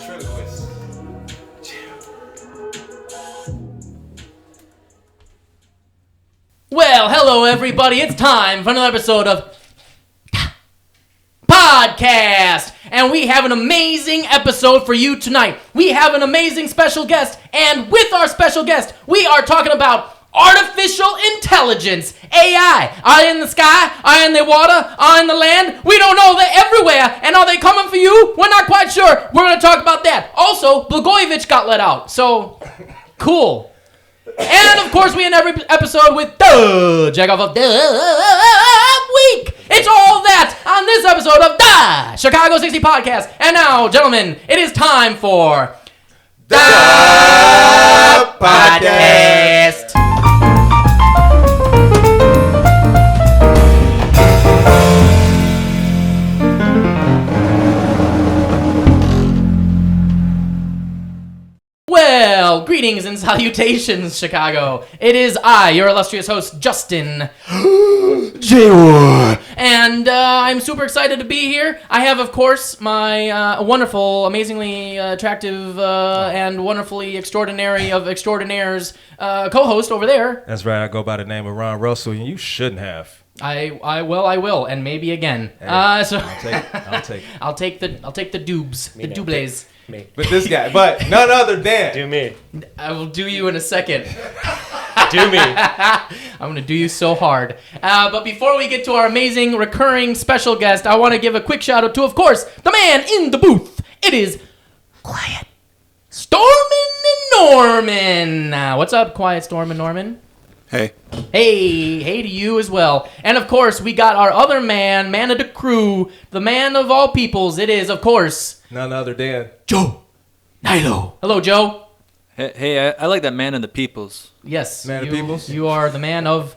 ventriloquist. Well, hello everybody. It's time for another episode of Podcast. And we have an amazing episode for you tonight. We have an amazing special guest. And with our special guest, we are talking about artificial intelligence, AI. Are they in the sky? Are they in the water? Are they in the land? We don't know. They're everywhere. And are they coming for you? We're not quite sure. We're going to talk about that. Also, Blagojevich got let out. So, cool. And, of course, we end every episode with the Jagoff of the Week. It's all that on this episode of the Chicago 60 Podcast. And now, gentlemen, it is time for the Podcast. Well, greetings and salutations, Chicago. It is I, your illustrious host, Justin J. And I'm super excited to be here. I have, of course, my wonderful, amazingly attractive, and wonderfully extraordinary of extraordinaires co-host over there. That's right. I go by the name of Ron Russell, and you shouldn't have. I will, and maybe again. Hey, So I'll take it. I'll take the doobs, the doubles. Me. But this guy, but none other than. Do me. I will do you in a second. Do me. I'm going to do you so hard. But before we get to our amazing recurring special guest, I want to give a quick shout out to, of course, the man in the booth. It is Quiet Storm and Norman. What's up, Quiet Storm and Norman? Hey. Hey to you as well. And of course, we got our other man of the crew, the man of all peoples. It is, of course, None other than. Joe Nilo. Hello, Joe. Hey, I like that man of the peoples. Yes, Man of peoples? You are the man of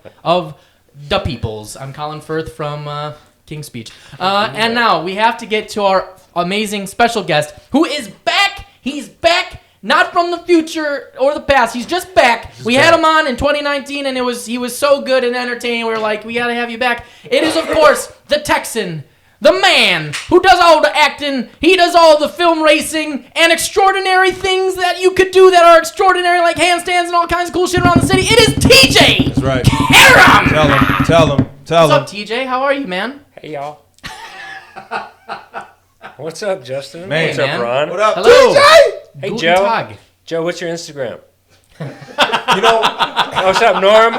the peoples. I'm Colin Firth from King's Speech. And now we have to get to our amazing special guest, who is back. He's back. Not from the future or the past. He's just back. We had him on in 2019, and he was so good and entertaining. We were like, we got to have you back. It is, of course, the Texan, the man who does all the acting. He does all the film racing and extraordinary things that you could do that are extraordinary, like handstands and all kinds of cool shit around the city. It is TJ. That's right. Karam. Tell him. What's up, TJ? How are you, man? Hey, y'all. What's up, Justin? Man. What's Hey, up, man. Ron? What up, Hello. TJ? Hey, Guten Joe. Tag. Joe, what's your Instagram? You know, What's up, Norm?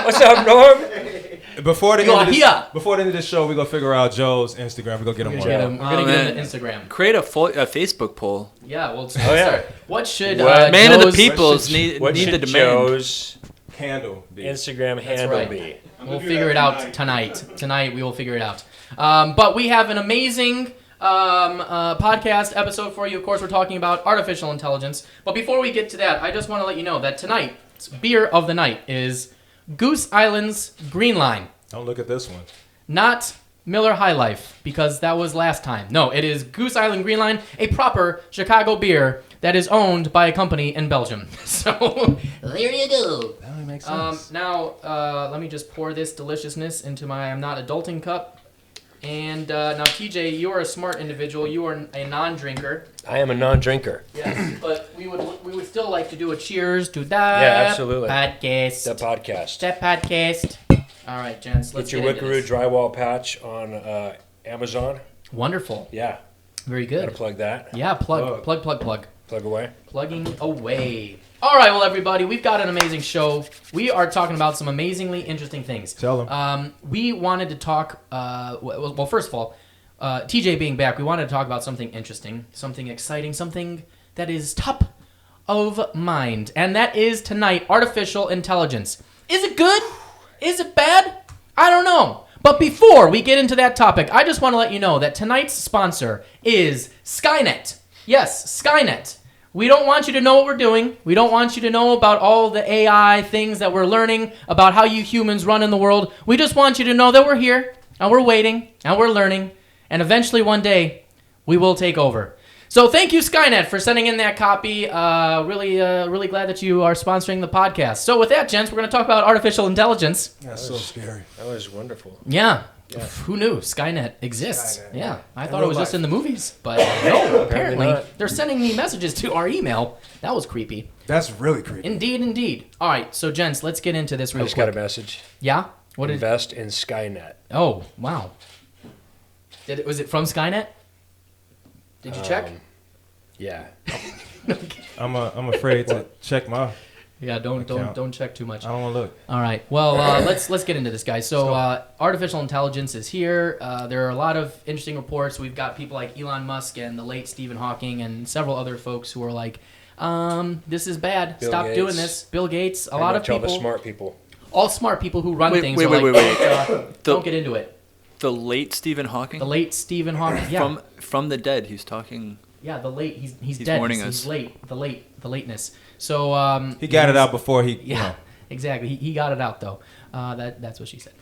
What's up, Norm? before the You are end here. of this show, we're going to figure out Joe's Instagram. We're going to get him on. We're going to get him to Instagram. Create a Facebook poll. Yeah, well, Oh, yeah. start. What should What? Man of the Joe's- peoples need What the should demand. Joe's Handle. B. Instagram handle right. be? We'll figure it out tonight. Tonight we will figure it out. But we have an amazing podcast episode for you. Of course, we're talking about artificial intelligence. But before we get to that, I just want to let you know that tonight's beer of the night is Goose Island's Green Line. Don't look at this one. Not Miller High Life, because that was last time. No, it is Goose Island Green Line, a proper Chicago beer that is owned by a company in Belgium. So, there you go. That only makes sense. Now, let me just pour this deliciousness into my I'm Not Adulting cup. And now, TJ, you are a smart individual. You are a non-drinker. I am a non-drinker. Yes, but we would still like to do a cheers to that Yeah, absolutely. podcast. The podcast. That podcast. All right, gents, let's Get your into Wickaroo this. drywall patch on Amazon. Wonderful. Yeah. Very Gotta good. plug that. Yeah, plug. Plug away. Plugging away. All right, well, everybody, we've got an amazing show. We are talking about some amazingly interesting things. Tell them. We wanted to talk, well, first of all, TJ being back, we wanted to talk about something interesting, something exciting, something that is top of mind. And that is tonight, artificial intelligence. Is it good? Is it bad? I don't know. But before we get into that topic, I just want to let you know that tonight's sponsor is Skynet. Yes, Skynet. We don't want you to know what we're doing. We don't want you to know about all the AI things that we're learning about how you humans run in the world. We just want you to know that we're here, and we're waiting, and we're learning, and eventually one day, we will take over. So thank you, Skynet, for sending in that copy. Really glad that you are sponsoring the podcast. So with that, gents, we're going to talk about artificial intelligence. That's so scary. That was wonderful. Yeah. Who knew Skynet exists? Skynet, Yeah, yeah. I And thought it was real just life. in the movies, but no. Apparently, not. they're sending me messages to our email. That was creepy. That's really creepy. Indeed. All right, so gents, let's get into this I real just quick. got a message. Yeah. What did? Invest in Skynet. Oh, wow. Was it from Skynet? Did you check? Yeah. I'm afraid to check my. Yeah, don't account. check too much. I don't want to look. All right. Well, let's get into this, guys. So, artificial intelligence is here. There are a lot of interesting reports. We've got people like Elon Musk and the late Stephen Hawking and several other folks who are like, "This is bad. Bill Stop Gates. doing this." Bill Gates. A Pretty lot of much all people. the smart people. All smart people who run Wait, things. wait, are wait, like, wait. Don't get into it. The late Stephen Hawking? The late Stephen Hawking. Yeah. From the dead, he's talking. Yeah. The late. He's He's dead. warning He's us. late. The lateness. So. He got it out before he. Yeah, exactly. He got it out though. That's what she said.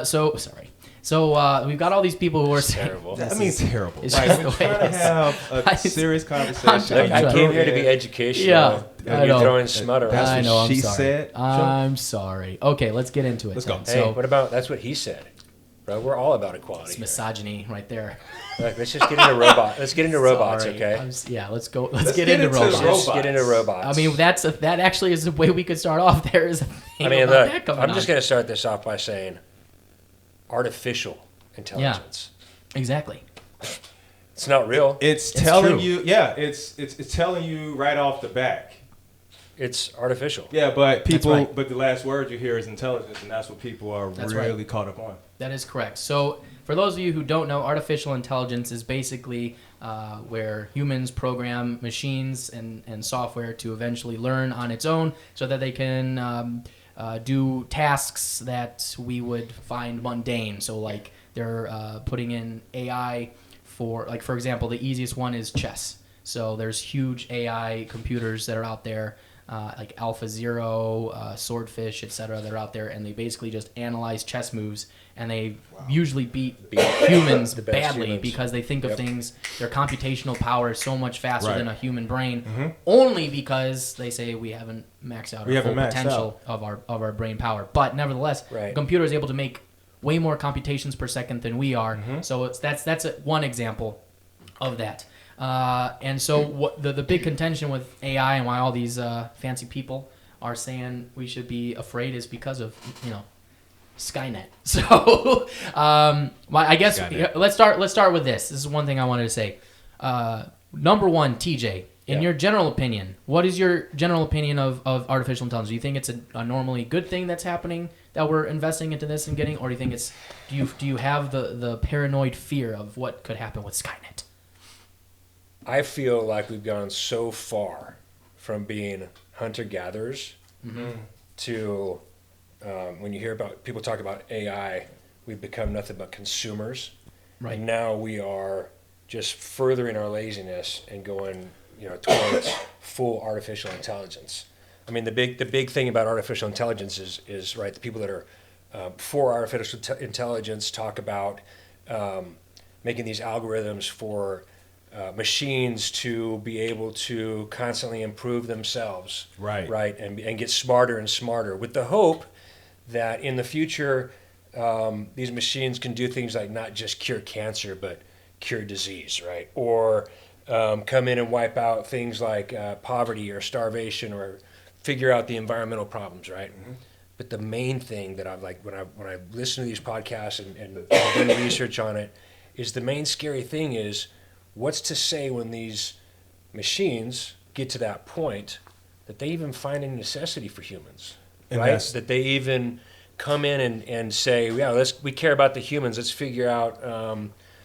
So sorry. So we've got all these people who are saying, Terrible. I mean, terrible. It's Like, just we're the way trying to it is. have a I- serious I'm conversation. trying- I I'm came here to be educational. Yeah, and I you're know. throwing smut around. That's I what know. I'm she sorry. said. I'm sorry. Okay, let's get into it. Let's then. go. Hey, So what about, that's what he said. Right? We're all about it's equality. misogyny right there. Like, let's just get into robots. Let's get into robots, Sorry. okay? Yeah, let's go. Let's Let's get get into into robots. robots. Let's get into robots. I mean, that actually is the way we could start off. There is a thing I mean, about look, that coming I'm on. just going to start this off by saying artificial intelligence. Exactly. It's not real. It's It's telling true. you. Yeah, it's telling you right off the back. It's artificial. Yeah, but people. right. But the last word you hear is intelligence, and that's what people are That's really caught up on. That is correct. So, for those of you who don't know, artificial intelligence is basically where humans program machines and software to eventually learn on its own so that they can do tasks that we would find mundane. So, like, they're putting in AI for example, the easiest one is chess. So, there's huge AI computers that are out there. Like AlphaZero, Swordfish, etc. They're out there, and they basically just analyze chess moves, and they usually beat humans The best badly humans. because they think of Yep. things. Their computational power is so much faster Right. than a human brain, only because they say we haven't maxed out We our full haven't maxed potential of our brain power. But nevertheless, Right. the computer is able to make way more computations per second than we are. So that's one example of that. And so what the big contention with AI and why all these fancy people are saying we should be afraid is because of Skynet. So I guess Skynet. let's start with this. This is one thing I wanted to say. Number one, TJ, in Yeah. your general opinion, what is your general opinion of artificial intelligence? Do you think it's a normally good thing that's happening, that we're investing into this and getting, or do you think it's do you have the paranoid fear of what could happen with Skynet? I feel like we've gone so far from being hunter-gatherers to when you hear about people talk about AI, we've become nothing but consumers. Right. And now we are just furthering our laziness and going, towards full artificial intelligence. I mean, the big thing about artificial intelligence is right. The people that are for artificial intelligence talk about making these algorithms for machines to be able to constantly improve themselves, Right. and get smarter and smarter, with the hope that in the future these machines can do things like not just cure cancer but cure disease, right? Or come in and wipe out things like poverty or starvation, or figure out the environmental problems, right? But the main thing that I've when I listen to these podcasts and do research on it, is the main scary thing is, what's to say when these machines get to that point that they even find a necessity for humans, And right? that's- That they even come in and say, yeah, we care about the humans. Let's figure out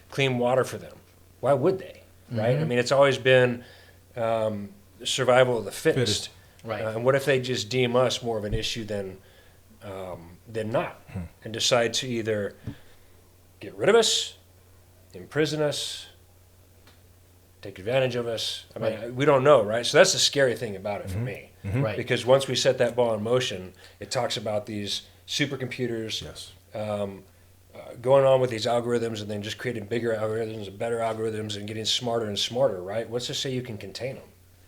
clean water for them. Why would they, right? I mean, it's always been survival of the fittest. Right. And what if they just deem us more of an issue than not, and decide to either get rid of us, imprison us, take advantage of us? I mean, we don't know, right? So that's the scary thing about it for me. Right. Because once we set that ball in motion, it talks about these supercomputers Yes. going on with these algorithms, and then just creating bigger algorithms and better algorithms and getting smarter and smarter, right? What's to say you can contain them?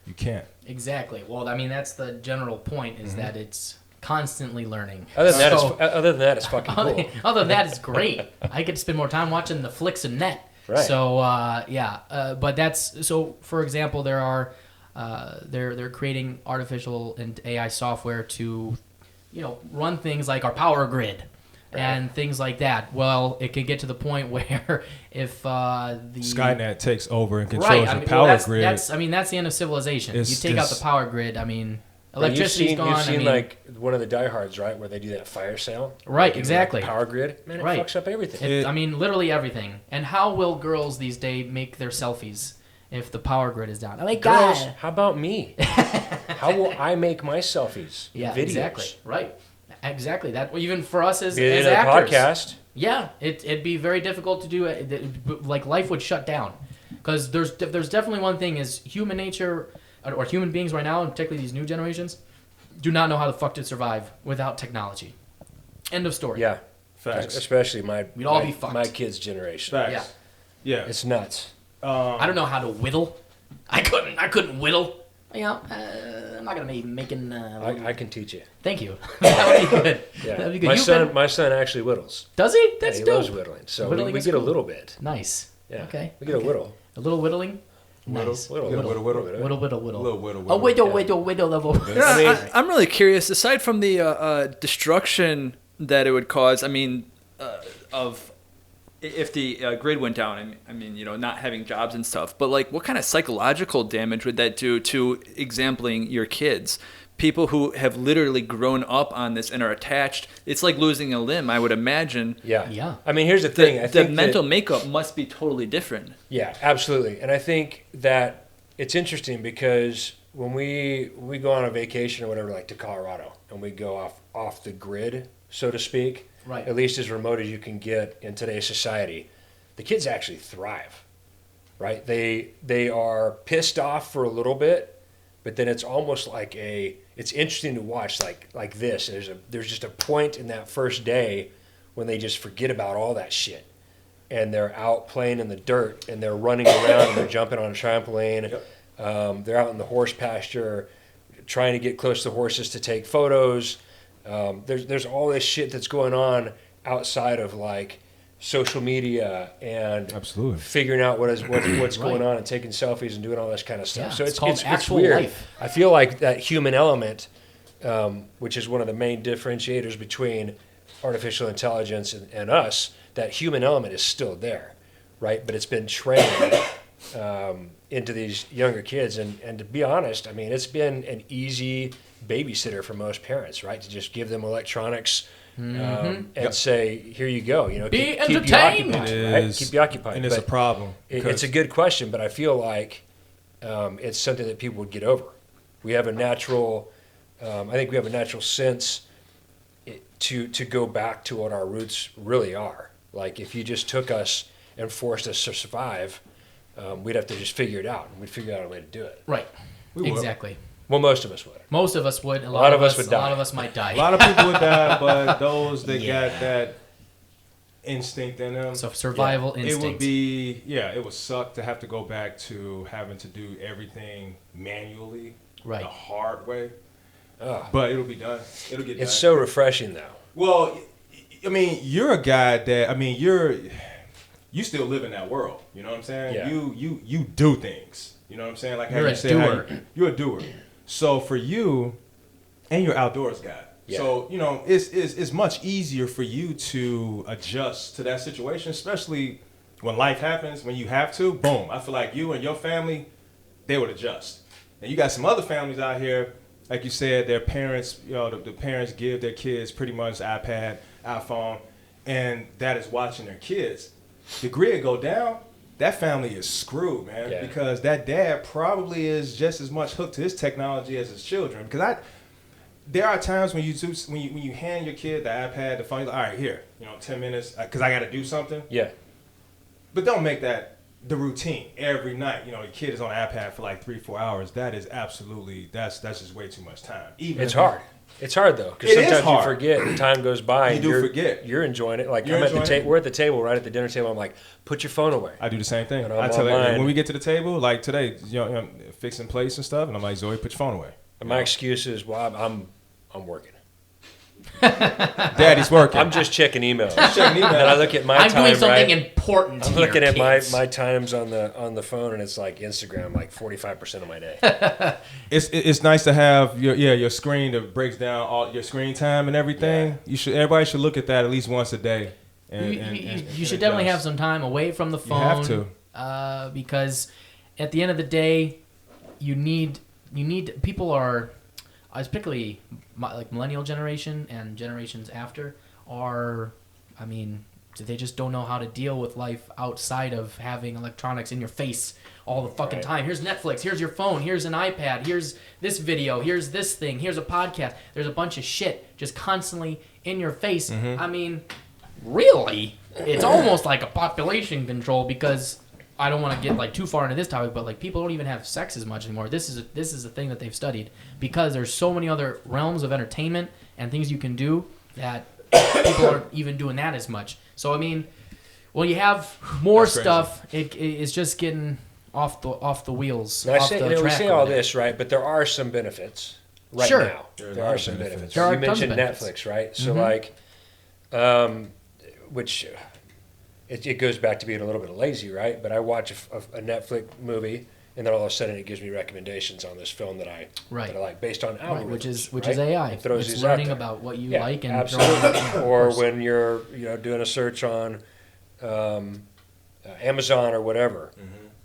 You can't. Exactly. Well, I mean, that's the general point, is that it's constantly learning. Other than that, it's fucking cool. Other than that, it's great. I get to spend more time watching the flicks and net. Right. So but that's so. For example, there are they're creating artificial and AI software to, run things like our power grid. Right. And things like that. Well, it could get to the point where if the Skynet takes over and controls the power grid, that's the end of civilization. You take out the power grid. Electricity's gone. You've seen like one of the diehards, right, where they do that fire sale. Right, like, exactly. Power grid, man, it fucks up everything. Literally everything. And how will girls these days make their selfies if the power grid is down? Girls, God. how about me? How will I make my selfies? Yeah, videos? Exactly. Right. Exactly. That even for us as a actors. Podcast. Yeah, it'd be very difficult to do. Like life would shut down, because there's definitely one thing is human nature, or human beings right now, and particularly these new generations, do not know how the fuck to survive without technology. End of story. Yeah, facts. Especially we'd all be fucked. My kids' generation. Facts. Yeah, it's nuts. I don't know how to whittle. I couldn't whittle. I'm not gonna be making. I can teach you. Thank you. That would be good. Yeah. That'd be good. My son actually whittles. Does he? That's he dope. loves whittling. So Whittling we get cool. a little bit. Nice. Yeah. Okay. We get a whittle. A little whittling. Nice. Whittle. A whittle level. I'm really curious. Aside from the destruction that it would cause, of if the grid went down, not having jobs and stuff, but like what kind of psychological damage would that do to exempling your kids? People who have literally grown up on this and are attached. It's like losing a limb, I would imagine. Yeah. Yeah. Here's the thing. I think the mental makeup must be totally different. Yeah, absolutely. And I think that it's interesting because when we go on a vacation or whatever, like to Colorado, and we go off the grid, so to speak, right, at least as remote as you can get in today's society, the kids actually thrive, right? They are pissed off for a little bit, but then it's almost like it's interesting to watch like this. There's just a point in that first day when they just forget about all that shit. And they're out playing in the dirt, and they're running around, and they're jumping on a trampoline. Yep. They're out in the horse pasture trying to get close to the horses to take photos. There's all this shit that's going on outside of like social media and absolutely figuring out what's right, going on and taking selfies and doing all this kind of stuff. Yeah, So it's weird. Life. I feel like that human element, which is one of the main differentiators between artificial intelligence and us, that human element is still there, right? But it's been trained into these younger kids. And to be honest, it's been an easy babysitter for most parents, right? To just give them electronics and say, here you go. Be keep you entertained. occupied, right? Keep you occupied. And it's a problem. It's a good question, but I feel like it's something that people would get over. We have a natural, I think we have a natural sense to go back to what our roots really are. Like if you just took us and forced us to survive, we'd have to just figure it out, and we'd figure out a way to do it. Right. Exactly. Well, most of us would. Most of us would. A lot of us would die. A lot of us might die. A lot of people would die, but those that got that instinct in them. So survival instinct. It would be, it would suck to have to go back to having to do everything manually, right, the hard way. But it'll be done. It'll get done. It's so refreshing, though. Well, you're a guy that, you still live in that world. You know what I'm saying? Yeah. You do things. You know what I'm saying? Like you're how you said, doer. You're a doer. So for you, and you're outdoors guy. Yeah. So, it's much easier for you to adjust to that situation, especially when life happens, when you have to. Boom. I feel like you and your family, they would adjust. And you got some other families out here, like you said, their parents, the parents give their kids pretty much iPad, iPhone, and that is watching their kids. The grid go down, that family is screwed, man, because that dad probably is just as much hooked to his technology as his children. Because there are times when you hand your kid the iPad, the phone, you're like, all right, here, 10 minutes, because I got to do something. Yeah. But don't make that the routine every night. The kid is on an iPad for like 3-4 hours. That is absolutely, that's just way too much time. It's hard. It's hard though, because sometimes you forget and time goes by. You forget. You're enjoying it. Like we're at the table, right at the dinner table. I'm like, put your phone away. I do the same thing. And I tell her when we get to the table, like today, fixing plates and stuff, and I'm like, Zoe, put your phone away. And my excuse is, well, I'm working. Daddy's working. I'm just checking emails. checking And I email. look at my I'm time, doing something right? important. I'm here, looking at kids. my times on the phone, and it's like Instagram, like 45% of my day. It's nice to have your screen that breaks down all your screen time and everything. Everybody should look at that at least once a day. You should definitely have some time away from the phone. You have to. Because at the end of the day, you need people are, particularly like millennial generation and generations after are, I mean, they just don't know how to deal with life outside of having electronics in your face all the fucking time. Here's Netflix, here's your phone, here's an iPad, here's this video, here's this thing, here's a podcast. There's a bunch of shit just constantly in your face. I mean, really, it's almost like a population control, because I don't want to get like too far into this topic, but like people don't even have sex as much anymore. This is a thing that they've studied, because there's so many other realms of entertainment and things you can do that people aren't even doing that as much. So I mean, when you have more stuff, it's just getting off the wheels. Now, we say all this, right? But there are some benefits right now. There are some benefits. You mentioned Netflix, right? So like, which it goes back to being a little bit lazy, right? But I watch a Netflix movie, and then all of a sudden it gives me recommendations on this film that I like based on algorithms, which is AI. It throws it's these learning out there. about what you like and absolutely. Or when you're doing a search on Amazon or whatever,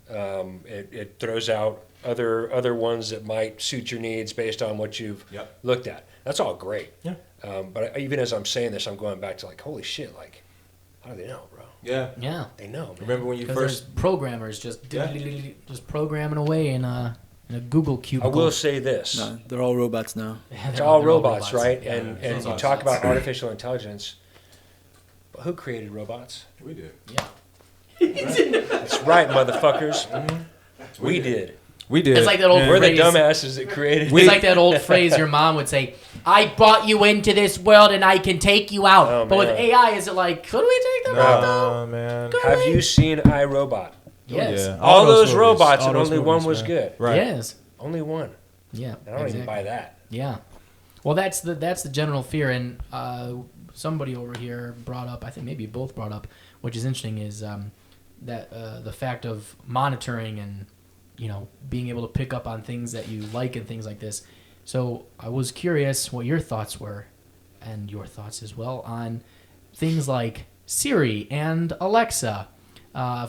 it throws out other ones that might suit your needs based on what you've looked at. That's all great. Yeah. But even as I'm saying this, I'm going back to like, holy shit, like, how do they know, bro? Yeah. They know. Man. Remember when you first programmers just programming away in a Google cubicle. I will say this. No, they're all robots now. It's all robots, right? Yeah, and you talk about artificial intelligence. But who created robots? We did. Yeah. That's right, motherfuckers. We did. We did. It's like that old We're the phrase. dumbasses that created. It's like that old phrase your mom would say, "I brought you into this world and I can take you out." Oh, but with man. AI, is it like, could we take them out though? Man. Have you seen iRobot? Yes. Yeah. All those movies, robots, all and those only one movies, was man. good. Right. Yes. Only one. Yeah. I don't even buy that. Yeah. Well, that's the general fear, and somebody over here brought up, I think maybe you both brought up, which is interesting, is that the fact of monitoring and being able to pick up on things that you like and things like this. So I was curious what your thoughts were, and your thoughts as well, on things like Siri and Alexa,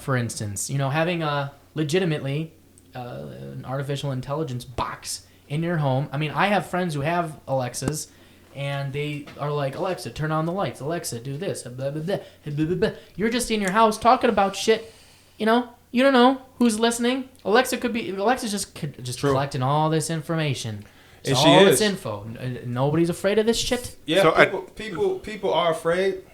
for instance. Having a legitimately an artificial intelligence box in your home. I mean, I have friends who have Alexas, and they are like, Alexa, turn on the lights. Alexa, do this. Blah, blah, blah, blah, blah, blah. You're just in your house talking about shit. You don't know who's listening. Alexa's just collecting all this information. And all she is. this info. Nobody's afraid of this shit. Yeah, So people are afraid.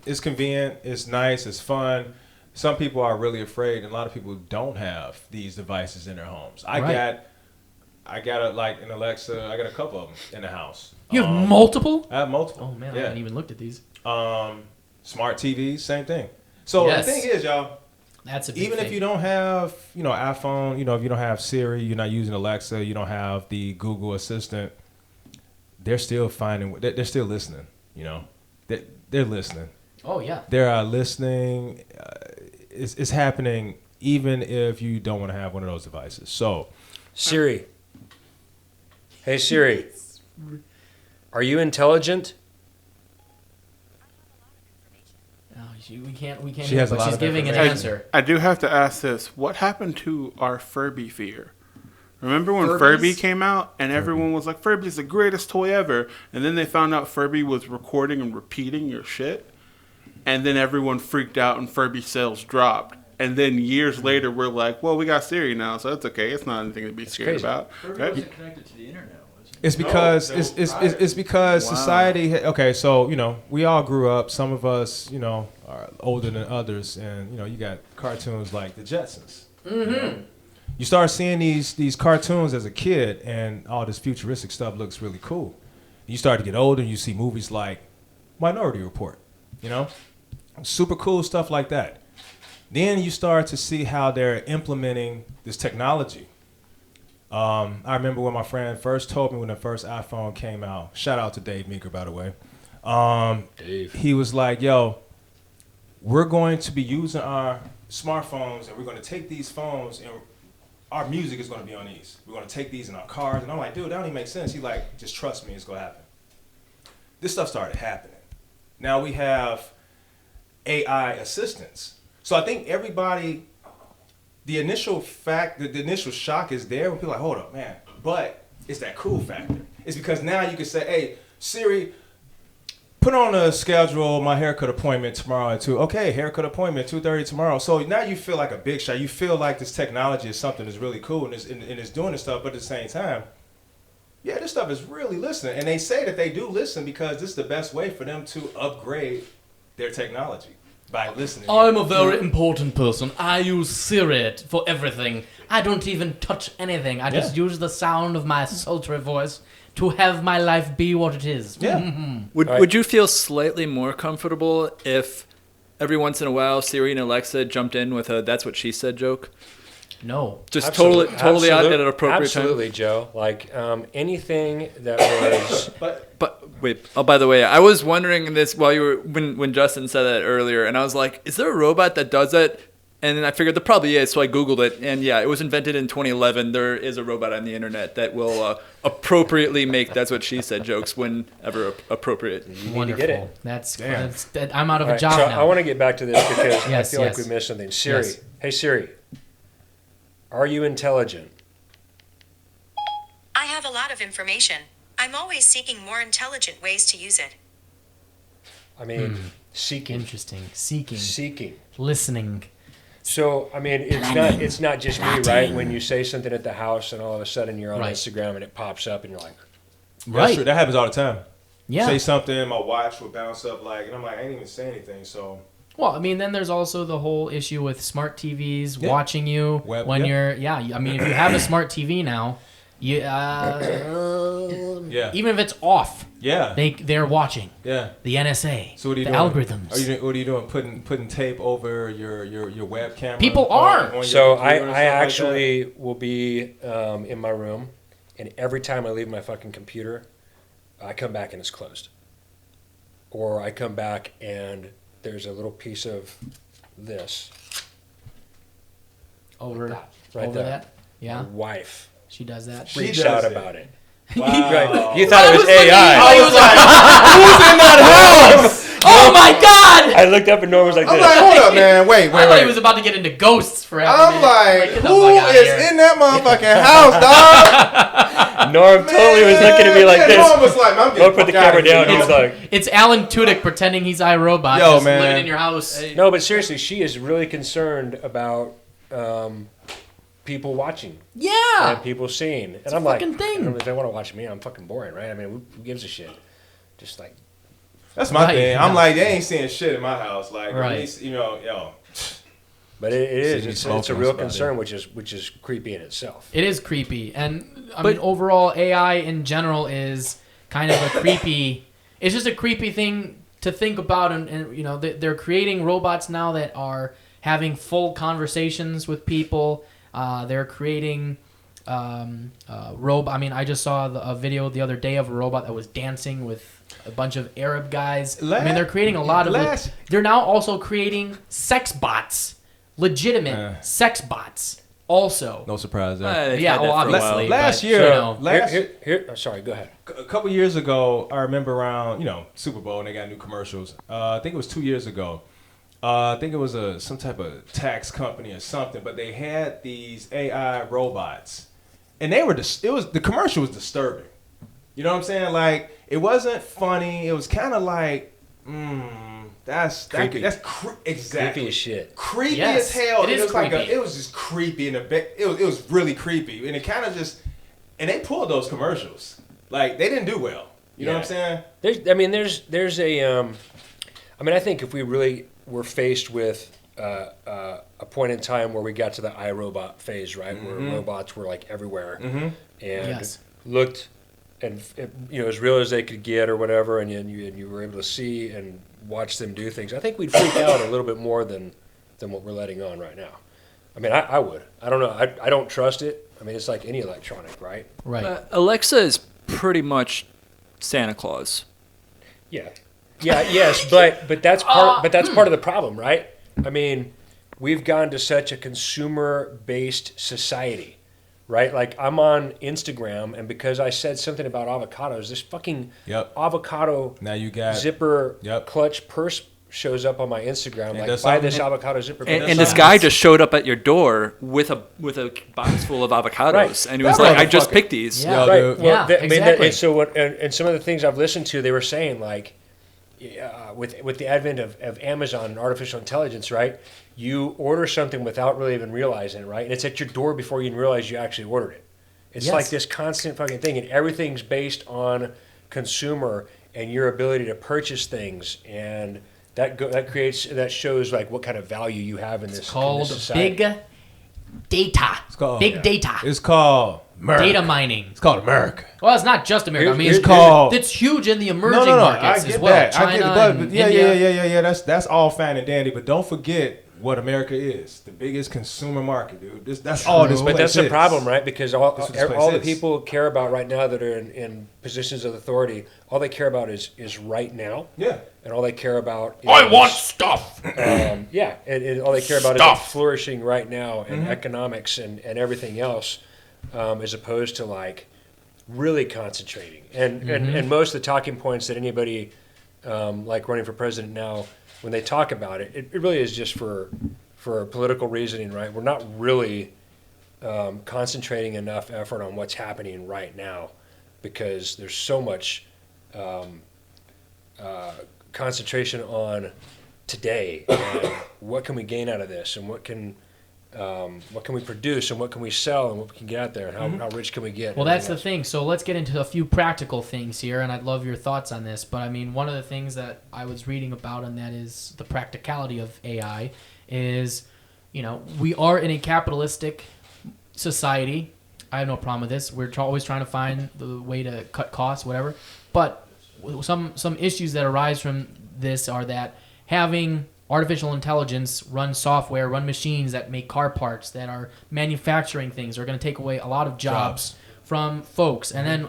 It's convenient. It's nice. It's fun. Some people are really afraid, and a lot of people don't have these devices in their homes. I got an Alexa. I got a couple of them in the house. You have multiple? I have multiple. Oh man, I haven't even looked at these. Smart TVs, same thing. So Yes. the thing is, y'all, That's a big even thing. if you don't have, iPhone, if you don't have Siri, you're not using Alexa, you don't have the Google Assistant, they're still they're still listening. They're listening. Oh yeah. They're listening. It's happening even if you don't want to have one of those devices. So, Siri. Hey Siri. Are you intelligent? We can't. She has a but lot she's of giving an information. answer. I do have to ask this. What happened to our Furby fear? Remember when Furbies? Furby came out and everyone was like, Furby's the greatest toy ever. And then they found out Furby was recording and repeating your shit. And then everyone freaked out and Furby sales dropped. And then years later, we're like, well, we got Siri now, so that's okay. It's not anything to be scared crazy. about. Furby Right? wasn't connected to the internet, was it? it's because it's because Wow. society. Okay, so we all grew up. Some of us, are older than others, and you got cartoons like the Jetsons. Mm-hmm. You start seeing these cartoons as a kid, and all this futuristic stuff looks really cool. You start to get older, and you see movies like Minority Report. Super cool stuff like that. Then you start to see how they're implementing this technology. I remember when my friend first told me when the first iPhone came out. Shout out to Dave Meeker, by the way. Dave. He was like, yo, we're going to be using our smartphones and we're going to take these phones and our music is going to be on these. We're going to take these in our cars. And I'm like, dude, that don't even make sense. He's like, just trust me, it's going to happen. This stuff started happening. Now we have AI assistants. So I think everybody, the initial shock is there when people are like, hold up, man. But it's that cool factor. It's because now you can say, hey, Siri, put on a schedule my haircut appointment tomorrow at 2. Okay, haircut appointment 2:30 tomorrow. So now you feel like a big shot. You feel like this technology is something that's really cool and it's doing this stuff, but at the same time, yeah, this stuff is really listening. And they say that they do listen because this is the best way for them to upgrade their technology by listening. I'm a very important person. I use Siri for everything. I don't even touch anything. I just use the sound of my sultry voice to have my life be what it is. Yeah. Would you feel slightly more comfortable if every once in a while Siri and Alexa jumped in with a "that's what she said" joke? No. Just totally out at an appropriate time. Absolutely, Joe. Like anything that was. But wait. Oh, by the way, I was wondering this while you were when Justin said that earlier, and I was like, "Is there a robot that does that?" And then I figured there probably is, so I Googled it, and yeah, it was invented in 2011. There is a robot on the internet that will appropriately make "that's what she said" jokes whenever appropriate. You Wonderful. need to get it. That's I'm out of All a right, job so now. I want to get back to this because I Yes, feel like yes. we missed something. Siri, Yes. Hey Siri, are you intelligent? I have a lot of information. I'm always seeking more intelligent ways to use it. I mean, seeking. Interesting. Seeking. Listening. So I mean, it's not just me, right? When you say something at the house and all of a sudden you're on Right. Instagram and it pops up and you're like, That's true. That happens all the time. Yeah. Say something, my watch will bounce up and I'm like, I ain't even say anything, so. Well, I mean, then there's also the whole issue with smart TVs Yeah. watching you Web, when yeah. you're. I mean, if you have a smart TV now, you Yeah. even if it's off, Yeah. they're watching Yeah. the NSA, So what are you the doing? algorithms. What are you doing? Putting tape over your webcam? People are. on so your computer and I stuff like that? actually will be in my room, and every time I leave my fucking computer, I come back and it's closed. Or I come back and there's a little piece of this over right over there. that. Yeah, My wife she does that. She freaks does out it. about it. Wow. Right. You thought it was looking- AI. I was like, Who's in that house? oh my god! I looked up and Norm was like I'm this. like, hold up, man. Wait. I thought he was about to get into ghosts for half a I'm minute. like, get the who fuck outta is here. in that motherfucking house, dog? Norm totally was looking at me like this. Norm was like, I'm Don't getting put the fuck outta camera down. here, He's dog. like, It's Alan Tudyk pretending he's iRobot, Yo, just man. living in your house. no, but seriously, she is really concerned about people watching Yeah. and people seeing. And a I'm like, fucking thing. if they want to watch me, I'm fucking boring, right? I mean, who gives a shit? Just like, That's my Right, thing. yeah. I'm like, they ain't seeing shit in my house. Like, Right. at least, yo. but it is. See, It's smoking a real about concern, which is creepy in itself. It is creepy, and I mean, overall, AI in general is kind of a creepy. It's just a creepy thing to think about, and you know, they're creating robots now that are having full conversations with people. They're creating robot. I mean, I just saw a video the other day of a robot that was dancing with a bunch of Arab guys. I mean, they're creating a lot of. They're now also creating sex bots, legitimate sex bots. Also, No surprise there. yeah, well, obviously. Last but, year, you know, Here, sorry, go ahead. a couple years ago, I remember around, Super Bowl, and they got new commercials. I think it was 2 years ago. I think it was some type of tax company or something, but they had these AI robots, and the commercial was disturbing. You know what I'm saying? Like, it wasn't funny. It was kind of like, Creepy. exactly Creepy as shit. creepy Yes, as hell. it is was like creepy. it was just creepy in the back. It was really creepy, and it kind of just, and they pulled those commercials. Like, they didn't do well. You know what I'm saying? There's a. I think if we really were faced with a point in time where we got to the iRobot phase, right, where robots were like everywhere and Yes. looked and as real as they could get or whatever, and you were able to see and watch them do things, I think we'd freak out a little bit more than what we're letting on right now. I mean, I would. I don't know. I don't trust it. I mean, it's like any electronic, right? Right. Alexa is pretty much Santa Claus. Yeah. Yes, but that's part of the problem, right? I mean, we've gone to such a consumer-based society, right? Like I'm on Instagram, and because I said something about avocados, this fucking avocado now you got zipper clutch purse shows up on my Instagram. And like, buy this avocado zipper. And this guy just showed up at your door with a box full of avocados, Right. and he was like, "I just picked these." Yeah. Yo, Right. dude. Well, Yeah, I mean, exactly. and so and some of the things I've listened to, they were saying like, with the advent of Amazon and artificial intelligence, right? You order something without really even realizing it, right? And it's at your door before you even realize you actually ordered it. It's Yes. like this constant fucking thing, and everything's based on consumer and your ability to purchase things, and that shows like what kind of value you have in this. It's called in this society. big data. It's called Big data. It's called America. Data mining. It's called America. Well, it's not just America. I mean, Here's- it's called- It's huge in the emerging No. markets I get as well. that. China I get it, but and yeah, India. yeah. That's all fine and dandy, but don't forget what America is. The biggest consumer market, dude. That's all this But place that's the is. problem, right? Because all That's what this place all the is. people care about right now that are in positions of authority, all they care about is right now. Yeah. And all they care about is, I want stuff. and all they care about is like flourishing right now and economics and everything else, as opposed to like really concentrating. And most of the talking points that anybody like running for president now, when they talk about it, it really is just for political reasoning, right? We're not really concentrating enough effort on what's happening right now because there's so much concentration on today and what can we gain out of this and what can we produce and what can we sell and what we can get out there and how rich can we get. Well, that's the thing. So let's get into a few practical things here, and I'd love your thoughts on this. But I mean, one of the things that I was reading about, and that is the practicality of AI, is, we are in a capitalistic society. I have no problem with this. We're always trying to find the way to cut costs, whatever. But some issues that arise from this are that having artificial intelligence run software, run machines that make car parts, that are manufacturing things, are going to take away a lot of jobs from folks. And then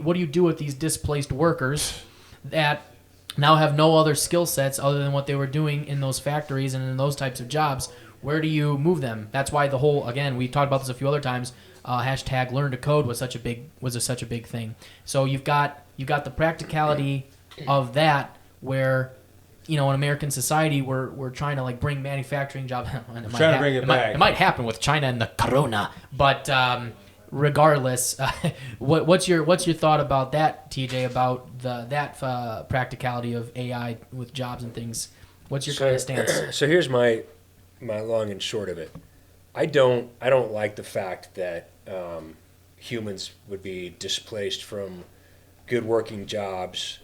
what do you do with these displaced workers that now have no other skill sets other than what they were doing in those factories and in those types of jobs? Where do you move them? That's why again, we talked about this a few other times, hashtag learn to code was such a big thing. So you've got the practicality of that, where in American society we're trying to like bring manufacturing jobs. It might happen with China and the corona, but regardless, what's your thought about that, TJ? About that practicality of AI with jobs and things? What's your kind of stance? So here's my long and short of it. I don't like the fact that humans would be displaced from good working jobs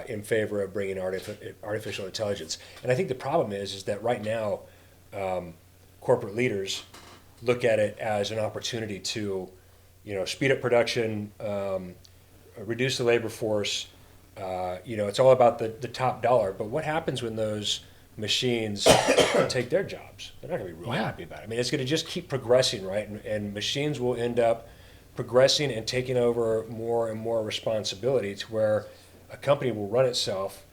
in favor of bringing artificial intelligence. And I think the problem is that right now corporate leaders look at it as an opportunity to speed up production, reduce the labor force. It's all about the top dollar. But what happens when those machines take their jobs? They're not going to be real happy about it. I mean, it's going to just keep progressing, right? And machines will end up progressing and taking over more and more responsibility to where a company will run itself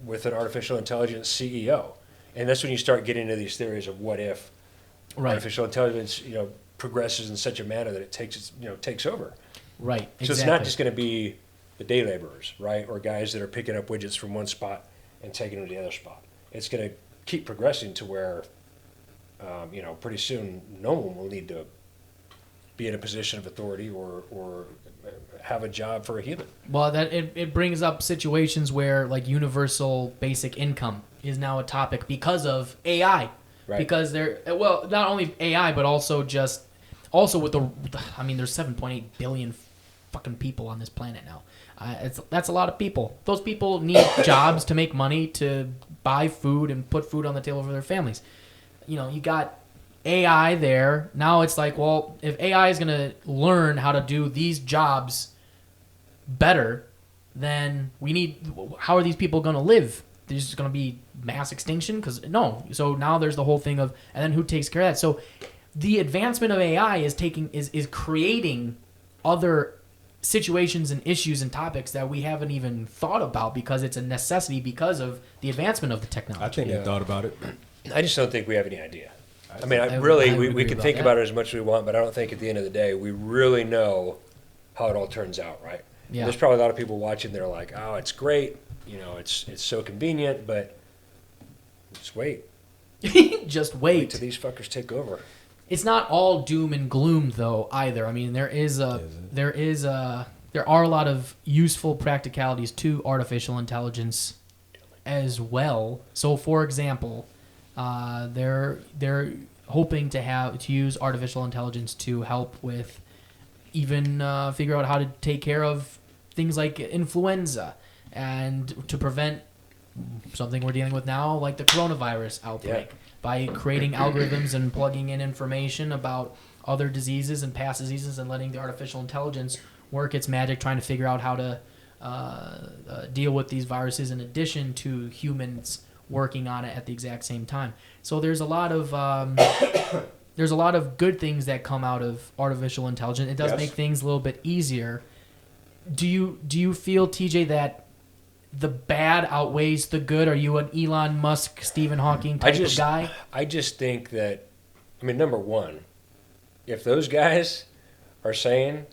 with an artificial intelligence CEO. And that's when you start getting into these theories of what if artificial intelligence, progresses in such a manner that it takes over. Right. Exactly. So it's not just going to be the day laborers, right, or guys that are picking up widgets from one spot and taking them to the other spot. It's going to keep progressing to where, pretty soon no one will need to be in a position of authority or have a job for a human. Well, it brings up situations where like universal basic income is now a topic because of AI. Right. Because not only AI but also with there's 7.8 billion fucking people on this planet now. That's a lot of people. Those people need jobs to make money to buy food and put food on the table for their families. You got AI there. Now it's like, well, if AI is going to learn how to do these jobs better, then how are these people going to live? There's just going to be mass extinction? No. So now there's the whole thing of, and then who takes care of that? So the advancement of AI is creating other situations and issues and topics that we haven't even thought about because it's a necessity because of the advancement of the technology. I think they thought about it. I just don't think we have any idea. I mean, I we agree can about think that. about it as much as we want, but I don't think at the end of the day we really know how it all turns out, right? Yeah. There's probably a lot of people watching that are like, oh, it's great, it's so convenient, but just wait. Just Wait wait. till these fuckers take over. It's not all doom and gloom though either. I mean, there are a lot of useful practicalities to artificial intelligence as well. So, for example, they're hoping to use artificial intelligence to help with even figure out how to take care of things like influenza and to prevent something we're dealing with now, like the coronavirus outbreak. Yeah. By creating algorithms and plugging in information about other diseases and past diseases and letting the artificial intelligence work its magic, trying to figure out how to deal with these viruses in addition to humans working on it at the exact same time. So there's a lot of good things that come out of artificial intelligence. It does Yes. make things a little bit easier. Do you feel, TJ, that the bad outweighs the good? Are you an Elon Musk, Stephen Hawking type of guy? I just think that, number one, if those guys are saying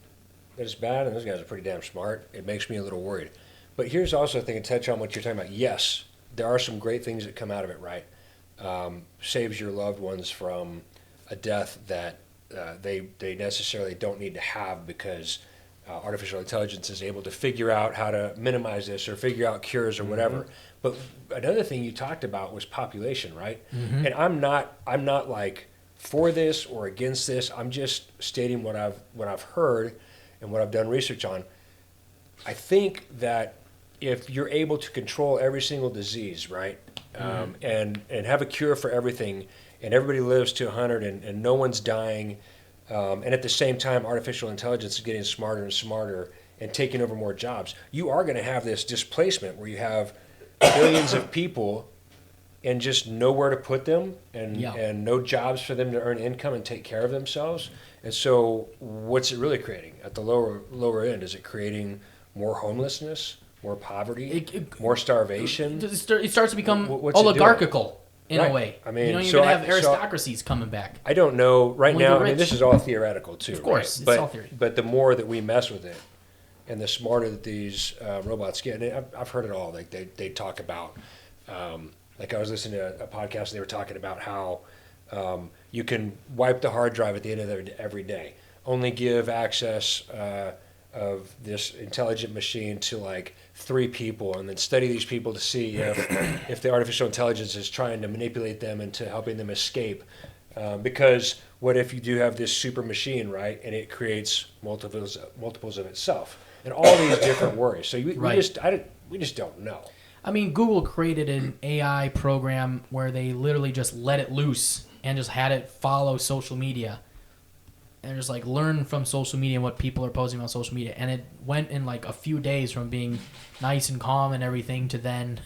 that it's bad, and those guys are pretty damn smart, it makes me a little worried. But here's also a thing to touch on what you're talking about. Yes, there are some great things that come out of it, right? Saves your loved ones from a death that they necessarily don't need to have because artificial intelligence is able to figure out how to minimize this or figure out cures or whatever. But another thing you talked about was population, right? And I'm not like for this or against this. I'm just stating what I've heard and what I've done research on. I think that if you're able to control every single disease, right, and have a cure for everything, and everybody lives to 100 and no one's dying, and at the same time artificial intelligence is getting smarter and smarter and taking over more jobs, you are going to have this displacement where you have billions of people and just nowhere to put them and no jobs for them to earn income and take care of themselves. And so what's it really creating at the lower end? Is it creating more homelessness, more poverty, more starvation? It starts to become What's it doing? oligarchical in Right. a way. I mean, you're so going to have I- so- aristocracies coming back. I don't know right Only now. the rich. This is all theoretical too. Of course, right? it's all theory. But the more that we mess with it, and the smarter that these robots get, and I've heard it all. Like they talk about, like I was listening to a podcast, and they were talking about how you can wipe the hard drive at the end of every day. Only give access of this intelligent machine to like 3 people, and then study these people to see if the artificial intelligence is trying to manipulate them into helping them escape. Because what if you do have this super machine, right, and it creates multiples of itself, and all these different worries. So we just don't know. I mean, Google created an AI program where they literally just let it loose and just had it follow social media and just like learn from social media and what people are posting on social media. And it went in like a few days from being nice and calm and everything to then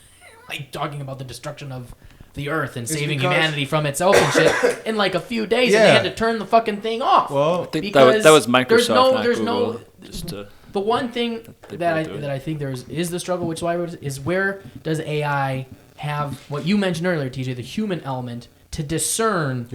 like talking about the destruction of the earth and saving humanity from itself and shit in like a few days. And they had to turn the fucking thing off. Well, I think that was Microsoft, there's not no, Google. Just to, the one thing They that both do it. I think is the struggle, which is why is where does AI have what you mentioned earlier, TJ, the human element to discern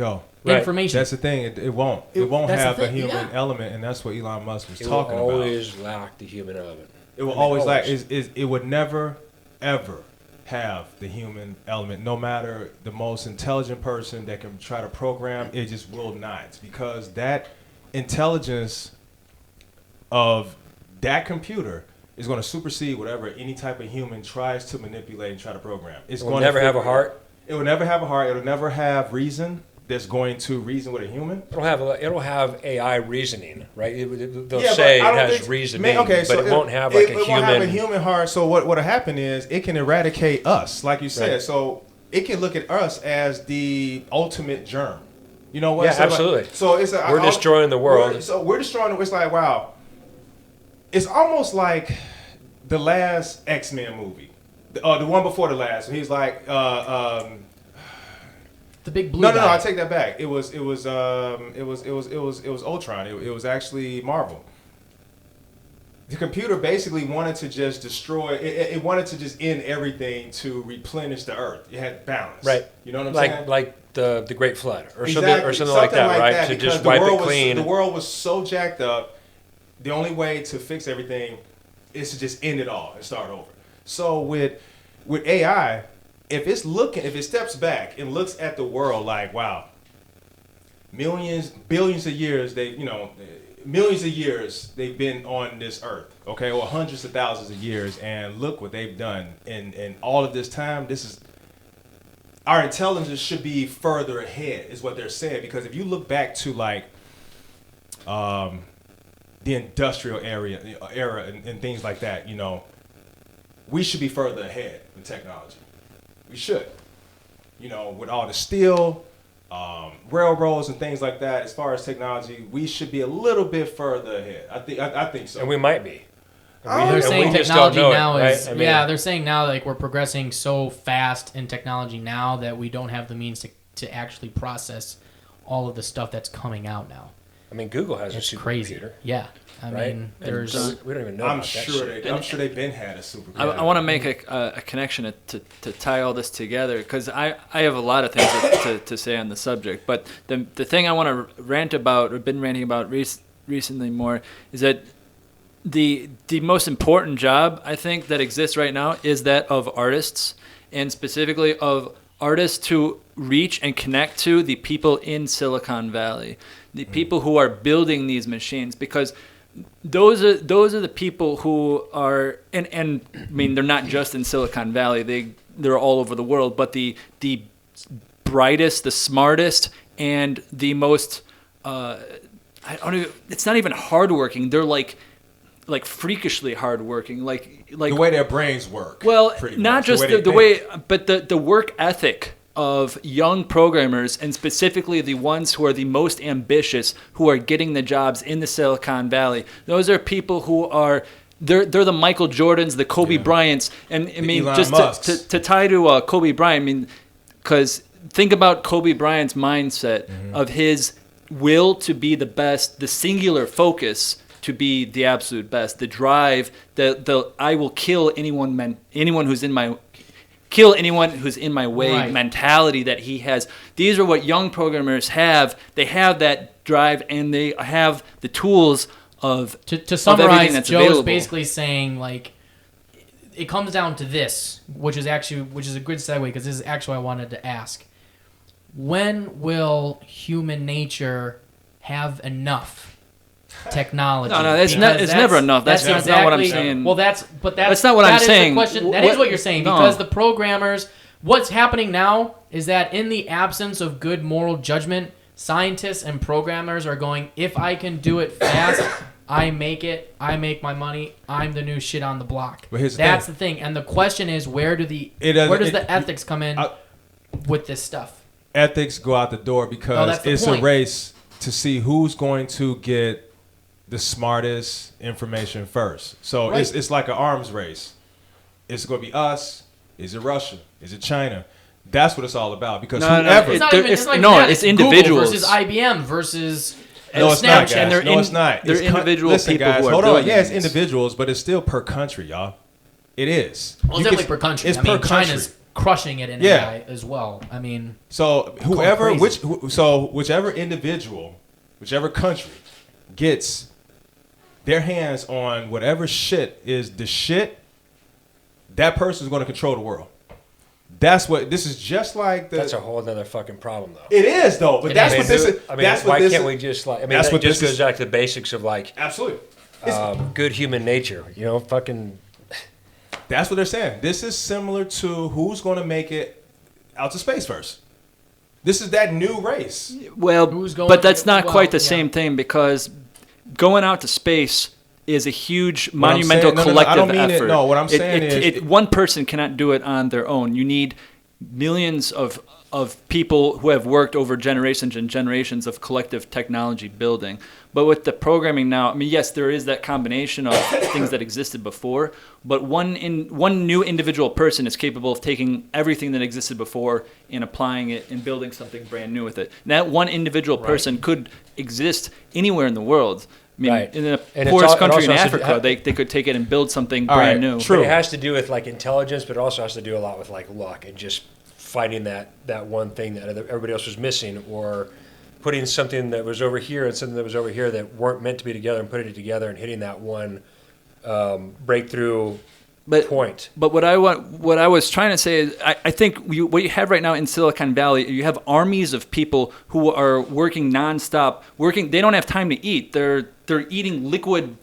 Right. information? that's the thing. It won't. It won't That's the have the thing, human yeah. element, and that's what Elon Musk was It will talking about. always lack the human element. It will I mean, always like always. it would never ever have the human element. No matter the most intelligent person that can try to program, it just will not, because that intelligence of that computer is going to supersede whatever any type of human tries to manipulate and try to program. It's It will going never to have a heart. It will never have a heart. It will never have reason that's going to reason with a human. It'll have AI reasoning, right? They'll Yeah, say it but I don't has think- reasoning, Man, okay, but so it won't have like a it human. won't have a human heart. So what'll happen is it can eradicate us, like you said. Right. So it can look at us as the ultimate germ. You know what? Yeah, so like- absolutely. so it's We're destroying the world. We're destroying it. It's like, wow. It's almost like the last X-Men movie, the one before the last. He's like, The big blue No, guy. I take that back. It was Ultron. It was actually Marvel. The computer basically wanted to just destroy. It wanted to just end everything to replenish the Earth. It had balance. Right. You know what I'm saying? Like the Great Flood or Exactly. something like that, right? To because just wipe it clean. The world was so jacked up. The only way to fix everything is to just end it all and start over. So with AI, if it steps back and looks at the world like, wow, billions of years they've been on this earth, okay, or hundreds of thousands of years, and look what they've done in all of this time. Our intelligence should be further ahead, is what they're saying. Because if you look back to like the industrial era and things like that, we should be further ahead in technology. We should, with all the steel, railroads and things like that. As far as technology, we should be a little bit further ahead. I think so. And we might be. They're saying we just don't technology know it, now right? is they're saying now like we're progressing so fast in technology now that we don't have the means to actually process all of the stuff that's coming out now. I mean, Google has It's a supercomputer. crazy. Yeah. I Right? mean, And there's we don't even know I'm about that sure shit. I'm sure they've been had a supercomputer. I want to make a connection to tie all this together because I have a lot of things to say on the subject. But the thing I want to rant about, or been ranting about recently more, is that the most important job I think that exists right now is that of artists, and specifically of artists to reach and connect to the people in Silicon Valley, the people who are building these machines, because those are the people who are, and I mean, they're not just in Silicon Valley, they're all over the world, but the brightest, the smartest, and the most it's not even hardworking. They're like freakishly hardworking, like the way their brains work. well, pretty not much. just the way, but the work ethic of young programmers, and specifically the ones who are the most ambitious, who are getting the jobs in the Silicon Valley. Those are people who are, they're the Michael Jordans, the Kobe Bryants, and I mean, Elon just Musks. to tie to Kobe Bryant, I mean, because think about Kobe Bryant's mindset of his will to be the best, the singular focus to be the absolute best, the drive, the I will kill anyone who's in my way Right. mentality that he has. These are what young programmers have. They have that drive, and they have the tools of to everything summarize. that's Joe's available. basically saying like it comes down to this, which is a good segue because this is actually what I wanted to ask. When will human nature have enough technology? No, it's Because never enough. That's not what I'm saying. Well, that's not what I'm that is saying. The question. That is what you're saying, No. because the programmers. What's happening now is that in the absence of good moral judgment, scientists and programmers are going, if I can do it fast, I make it. I make my money. I'm the new shit on the block. But here's the That's thing. the thing. And the question is, where does the ethics come in with this stuff? Ethics go out the door because that's the it's point. a race to see who's going to get the smartest information first. So Right. it's like an arms race. It's going to be us. Is it Russia? Is it China? That's what it's all about. Because whoever... It's not There- even. It's it's- like no, that. it's Google individuals. versus IBM versus No, it's not, Snapchat. guys. they're No, it's not. they're It's individual listen, people guys, who are hold on. doing Yeah, it's these. individuals, but it's still per country, y'all. It is. Well, it's You definitely can- per country. It's I mean, per country. China's crushing it in Yeah. AI as well. I mean, So whoever, crazy. whichever individual, whichever country gets their hands on whatever shit is the shit, that person is going to control the world. That's what this is. Just like the. That's a whole other fucking problem, though. It is though, but that's what this is. I mean, That's what why this can't is. we just like? I mean, That's that what just this goes is. back to the basics of like Absolutely. good human nature. You know, fucking. That's what they're saying. This is similar to who's going to make it out to space first. This is that new race. Well, Who's going but that's to- not well, quite the yeah. same thing, because going out to space is a huge, What I'm monumental saying- no, I collective don't mean it- effort. no, what I'm saying is- one person cannot do it on their own. You need millions of of people who have worked over generations and generations of collective technology building. But with the programming now, I mean, yes, there is that combination of things that existed before, but one new individual person is capable of taking everything that existed before and applying it and building something brand new with it. And that one individual person could exist anywhere in the world. I mean, in the poorest country in Africa, they could take it and build something brand new. True. But it has to do with like intelligence, but it also has to do a lot with like luck and just finding that one thing that everybody else was missing, or putting something that was over here and something that was over here that weren't meant to be together and putting it together and hitting that one breakthrough point. But what I was trying to say is, I think what you have right now in Silicon Valley, you have armies of people who are working nonstop. They don't have time to eat. They're eating liquid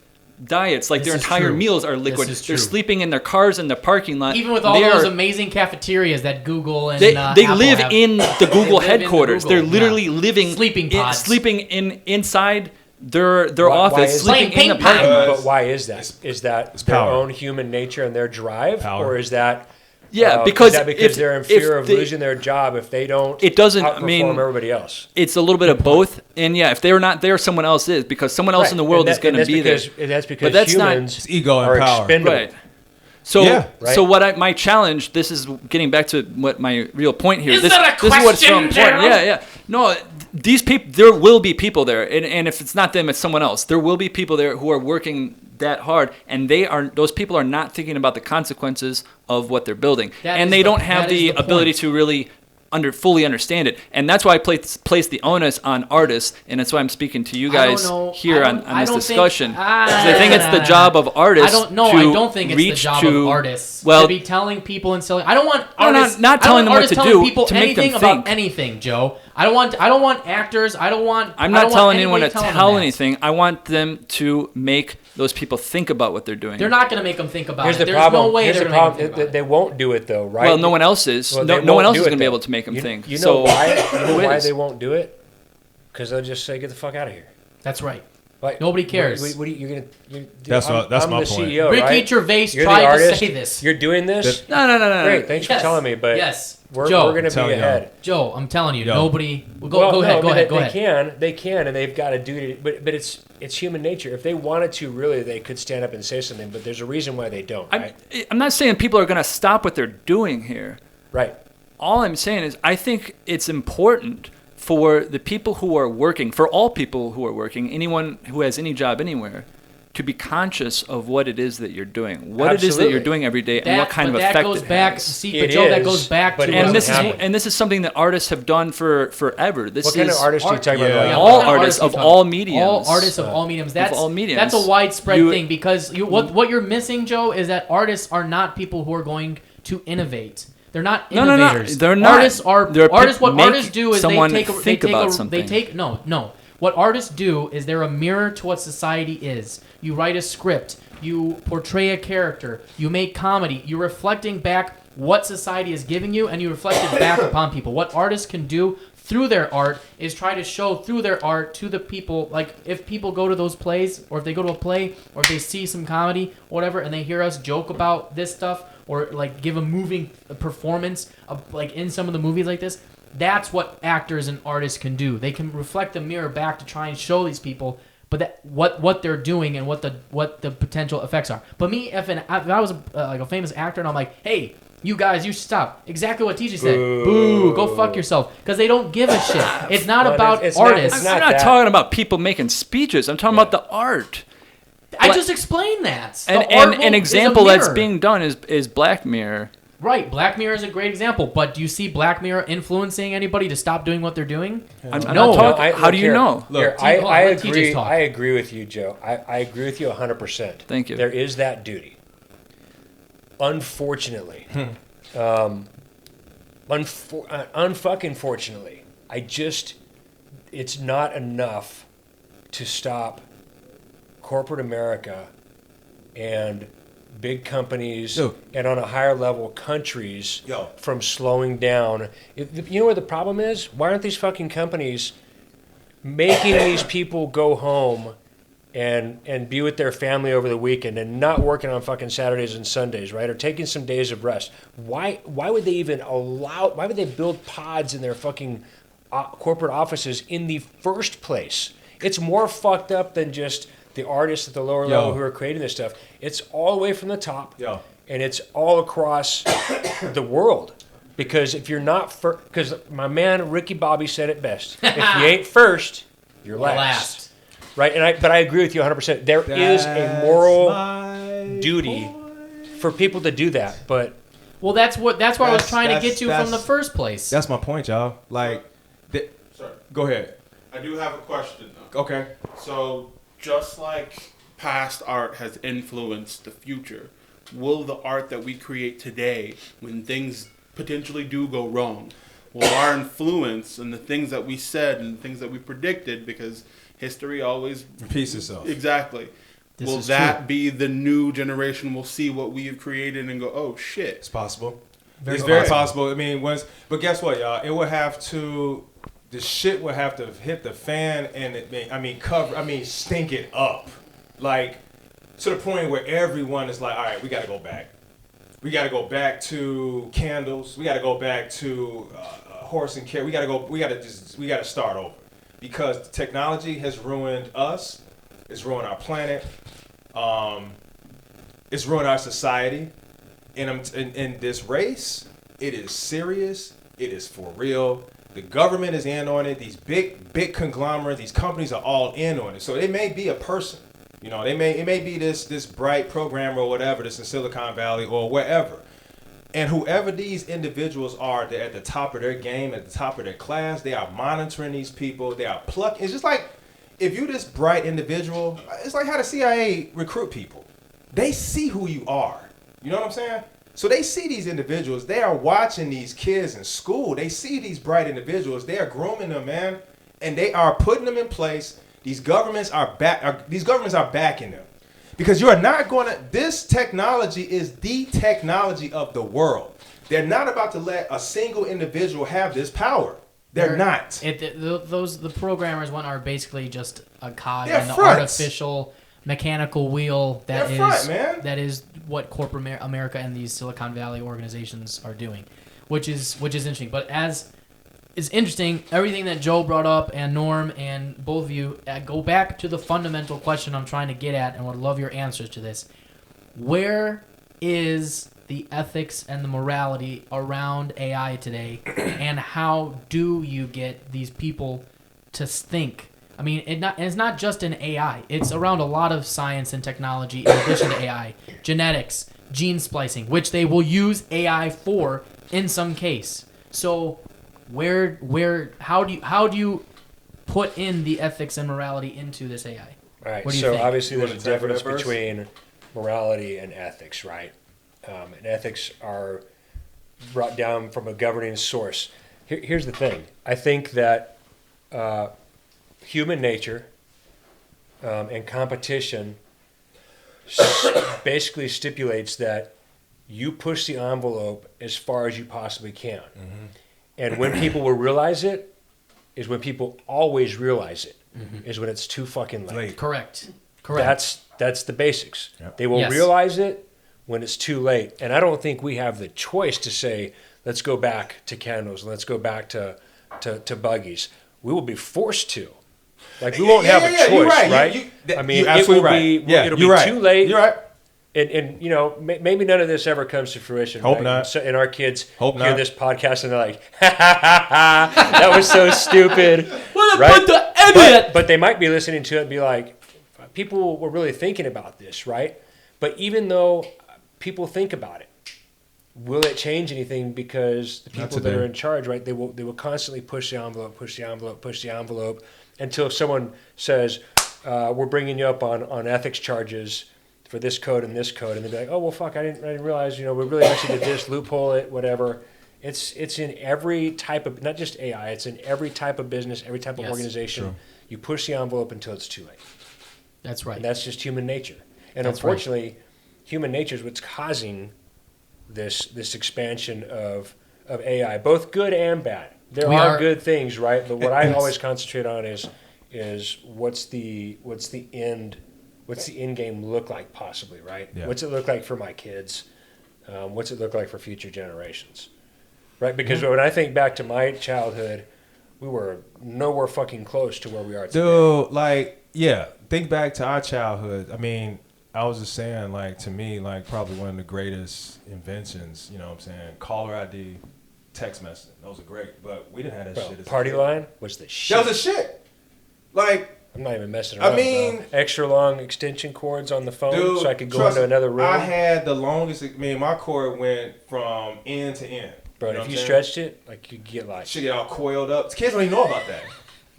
diets, like their entire meals are liquid. They're sleeping in their cars in the parking lot. Even with all those amazing cafeterias that Google and they Apple live have. in the Google headquarters. They're literally living sleeping pods. Sleeping inside their office, sleeping in the parking lot. But why is that? Is that their own human nature and their drive, or is that? Because if they're in fear of losing their job if they don't outperform everybody else. It's a little bit of both. And if they're not there, someone else is, because someone else in the world is going to be there. That's because humans ego and are power. expendable. Right. So my challenge, this is getting back to what my real point here. This is what's so important. Yeah. No, these people, there will be people there. And if it's not them, it's someone else. There will be people there who are working that hard, and those people are not thinking about the consequences of what they're building. And they don't have the ability to really fully understand it. And that's why I place the onus on artists, and that's why I'm speaking to you guys here on this discussion. Because I think it's the job of artists I don't think it's the job of artists to be telling people and selling. I don't want artists not telling them what to do, people to make them think about anything, Joe. I don't want actors. I'm not telling anyone to tell anything. I want them to make those people think about what they're doing. They're not going to make them think about it. There's no way they're going to make them think about it. They won't do it, though, right? Well, no one else is. Well, no one else is going to be able to make them think. You know why they won't do it? Because they'll just say, get the fuck out of here. That's right. Like, nobody cares. What are you going to... That's my I'm point. the CEO, Ricky right? Gervais You're tried to say this. You're doing this? No. Great, thanks for telling me, but we're going to be ahead. Joe, I'm telling you, nobody... Go ahead. They can, and they've got a duty. But it's human nature. If they wanted to, really, they could stand up and say something, but there's a reason why they don't, right? I'm not saying people are going to stop what they're doing here. Right. All I'm saying is I think it's important for the people who are working, for all people who are working, anyone who has any job anywhere, to be conscious of what it is that you're doing, what it is that you're doing every day, and what kind of effect it has. That goes back to and this is something that artists have done for forever. What kind of artists are you talking about? All artists of all mediums. All artists of all mediums. That's a widespread thing, because what you're missing, Joe, is that artists are not people who are going to innovate. They're not innovators. No, they're not. What artists do is What artists do is they're a mirror to what society is. You write a script, you portray a character, you make comedy, you're reflecting back what society is giving you, and you reflect it back upon people. What artists can do through their art is try to show through their art to the people, like if people go to those plays, or if they go to a play, or if they see some comedy, whatever, and they hear us joke about this stuff, or like give a moving performance of, like in some of the movies like this, that's what actors and artists can do. They can reflect the mirror back to try and show these people, but what they're doing and what the potential effects are. But me, if I was a famous actor and I'm like, hey, you guys, you should stop. Exactly what TJ said. Boo, go fuck yourself. Because they don't give a shit. It's not about artists. I'm not talking about people making speeches. I'm talking about the art. I just explained that. An example that's being done is Black Mirror. Right, Black Mirror is a great example, but do you see Black Mirror influencing anybody to stop doing what they're doing? How do you know? Look, I agree with you, Joe. I agree with you 100%. Thank you. There is that duty. Unfortunately, unfucking fortunately, it's not enough to stop corporate America and big companies and on a higher level countries from slowing down. You know where the problem is? Why aren't these fucking companies making these people go home and be with their family over the weekend and not working on fucking Saturdays and Sundays, right? Or taking some days of rest. Why would they even why would they build pods in their fucking corporate offices in the first place? It's more fucked up than just the artists at the lower level who are creating this stuff. It's all the way from the top, and it's all across the world. Because if you're not first, because my man Ricky Bobby said it best, if you ain't first, you're last. Right, but I agree with you 100%. There is a moral duty for people to do that, but that's what I was trying to get to from the first place. That's my point, y'all. Like, Sorry. Go ahead. I do have a question, though. Okay. So, just like past art has influenced the future, will the art that we create today, when things potentially do go wrong, will our influence and the things that we said and the things that we predicted, because history always repeats itself. Exactly. Will that be the new generation? Will see what we have created and go, oh shit. It's possible. It's very possible. I mean, but guess what, y'all? It would have to. The shit would have to hit the fan and stink it up, like to the point where everyone is like, all right, we got to go back. We got to go back to candles. We got to go back to horse and carriage. We got to start over. Because technology has ruined us, it's ruined our planet, it's ruined our society. In this race, it is serious, it is for real. The government is in on it. These big conglomerates, these companies are all in on it. So it may be a person, it may be this bright programmer or whatever, this in Silicon Valley or wherever. And whoever these individuals are, they're at the top of their game, at the top of their class. They are monitoring these people. They are plucking. It's just like, if you're this bright individual, it's like how the CIA recruit people. They see who you are. You know what I'm saying? So they see these individuals. They are watching these kids in school. They see these bright individuals. They are grooming them, man. And they are putting them in place. These governments are backing them. Because you are not going to, this technology is the technology of the world. They're not about to let a single individual have this power. They're not. The programmers are basically just a cog They're in the fronts. artificial mechanical wheel that is what corporate America and these Silicon Valley organizations are doing, which is interesting. But as is interesting, everything that Joe brought up and Norm and both of you go back to the fundamental question I'm trying to get at, and would love your answers to this. Where is the ethics and the morality around AI today, and how do you get these people to think? I mean, it's not just in AI. It's around a lot of science and technology in addition to AI. Genetics, gene splicing, which they will use AI for in some case. So how do you put in the ethics and morality into this AI? All right. What do you so think? obviously there's a difference between morality and ethics, right? And ethics are brought down from a governing source. Here's the thing. I think that human nature and competition basically stipulates that you push the envelope as far as you possibly can. Mm-hmm. And when people will realize it is when people always realize it, is when it's too fucking late. Correct. That's the basics. Yep. They will realize it when it's too late. And I don't think we have the choice to say, let's go back to candles, let's go back to buggies. We will be forced to. Like, we won't have a choice, right? I mean, it will be, it'll be too late. You're right. And maybe none of this ever comes to fruition. Hope right? not. So, and our kids hear this podcast and they're like, that was so stupid. Right? But they might be listening to it and be like, people were really thinking about this, right? But even though people think about it, will it change anything? Because the people that are in charge, right, they will constantly push the envelope until someone says, we're bringing you up on ethics charges for this code and this code, and they'll be like, oh, well, fuck, I didn't realize, we really actually did this, loophole it, whatever. It's in every type of, not just AI, it's in every type of business, every type of organization. True. You push the envelope until it's too late. That's right. And that's just human nature. And unfortunately, human nature is what's causing this expansion of AI, both good and bad. There are good things, right? But what I always concentrate on is is what's the end game look like possibly, right? Yeah. What's it look like for my kids? What's it look like for future generations? Right? Because when I think back to my childhood, we were nowhere fucking close to where we are today. Dude, like, yeah, think back to our childhood. I mean, I was just saying, like, to me, like, probably one of the greatest inventions, you know what I'm saying? Caller ID, text messaging. Those are great, but we didn't have that shit. As Party a kid. line was the shit. That was the shit. Like, I'm not even messing around. I mean, bro. Extra long extension cords on the phone dude, so I could go trust into me, another room. I had the longest, my cord went from end to end. Bro, You know if what you I'm saying? stretched it, like you could get like. Shit get all coiled up. Kids don't even know about that.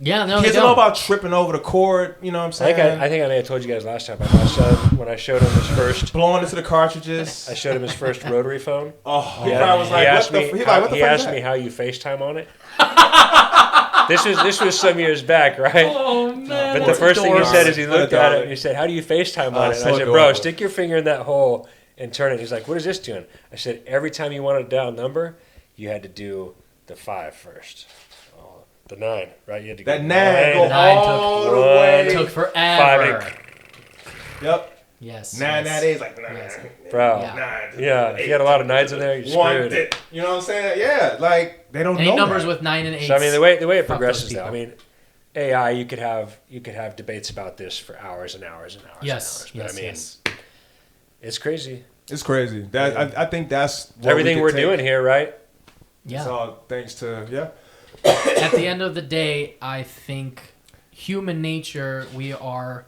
Yeah, no, Kids they don't know don't. about tripping over the cord. You know what I'm I saying? think I may have told you guys last time. My son, when I showed him his first, Blowing into the cartridges. I showed him his first rotary phone. Oh, he probably was like, what the fuck He is asked that? me how you FaceTime on it. This was some years back, right? Oh man! But the first thing he adorable. said is he looked at it Adorable. and he said, "How do you FaceTime on it?" And so I said, "Bro, adorable. stick your finger in that hole and turn it." He's like, "What is this doing?" I said, "Every time you wanted to dial a number, you had to do the 5 first. Oh, the 9, right? You had to go That 9 go Nine all took the one. way. It took 5 forever. and Yep. Yes. 9 yes. nowadays like 9. Yes. bro. Yeah. Yeah, if you had a lot of 9s in there, you're One. screwed. You know what I'm saying? Yeah, like they don't Any know numbers that. with 9 and 8. So I mean, the way it Fuck progresses, those though. I people. mean, AI, you could have debates about this for hours and hours and hours. Yes. and hours. But Yes. I mean, Yes. it's crazy. It's crazy. That I think that's what Everything we we're could take. doing here, right? It's Yeah. all thanks to At the end of the day, I think human nature, we are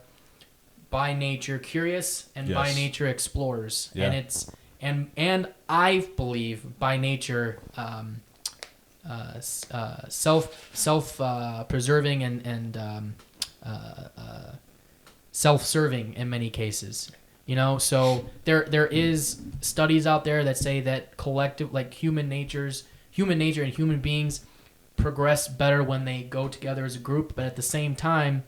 by nature curious and by Yes. nature explorers. Yeah. And it's and I believe by nature self preserving and self-serving in many cases. You know, so there is studies out there that say that collective, like human nature and human beings progress better when they go together as a group, but at the same time,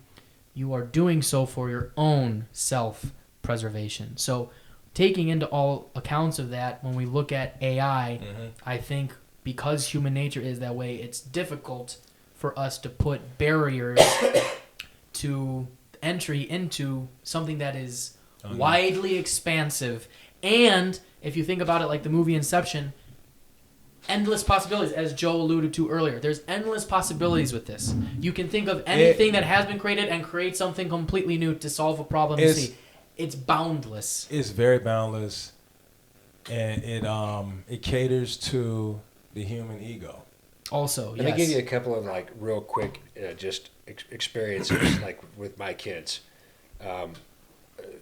you are doing so for your own self-preservation. So taking into all accounts of that, when we look at AI, I think because human nature is that way, it's difficult for us to put barriers to entry into something that is widely expansive. And if you think about it like the movie Inception, endless possibilities, as Joe alluded to earlier. There's endless possibilities with this. You can think of anything that has been created and create something completely new to solve a problem you see. It's boundless. It's very boundless, and it caters to the human ego. Also, Let me give you a couple of like real quick just experiences like with my kids.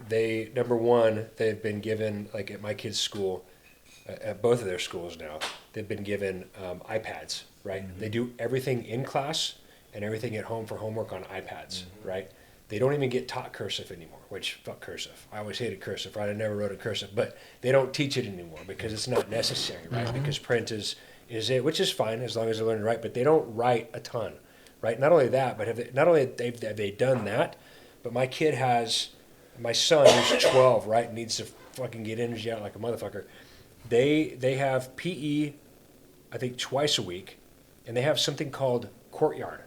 They number one, they've been given like at my kids' school, at both of their schools now, they've been given iPads. Right, they do everything in class and everything at home for homework on iPads. Right, they don't even get taught cursive anymore. Which fuck cursive. I always hated cursive. Right, I never wrote a cursive, but they don't teach it anymore because it's not necessary. Right, because print is it, which is fine as long as they learn to write, but they don't write a ton, right? Not only that, but have they done that, but my son who's 12, right, needs to fucking get energy out like a motherfucker. They have PE, I think twice a week, and they have something called courtyard,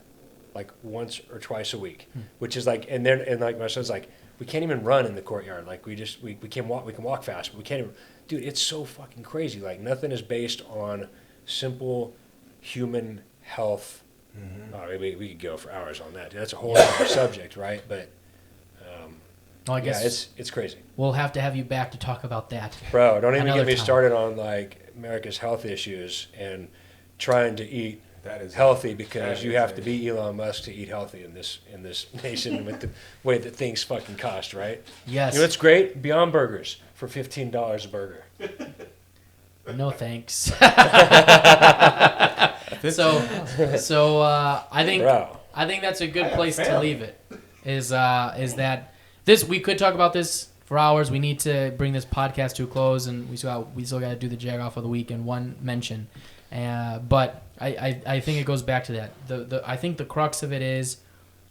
like once or twice a week, which is like, and like my son's like, we can't even run in the courtyard, like we can walk fast, but we can't even, dude, it's so fucking crazy. Like nothing is based on simple human health. We could go for hours on that. That's a whole other subject, right? But Well, I guess yeah, it's crazy. we'll have to have you back to talk about that. Bro, don't even Another get me time. started on like America's health issues and trying to eat That is healthy because that you is have to a- be Elon Musk to eat healthy in this nation with the way that things fucking cost, right? Yes. You know what's great? Beyond Burgers for $15 a burger. No thanks. so I think Bro. that's a good place to leave it. Is that this we could talk about this for hours. We need to bring this podcast to a close, and we still got to do the Jagoff of the week in one mention. But I think it goes back to that. I think the crux of it is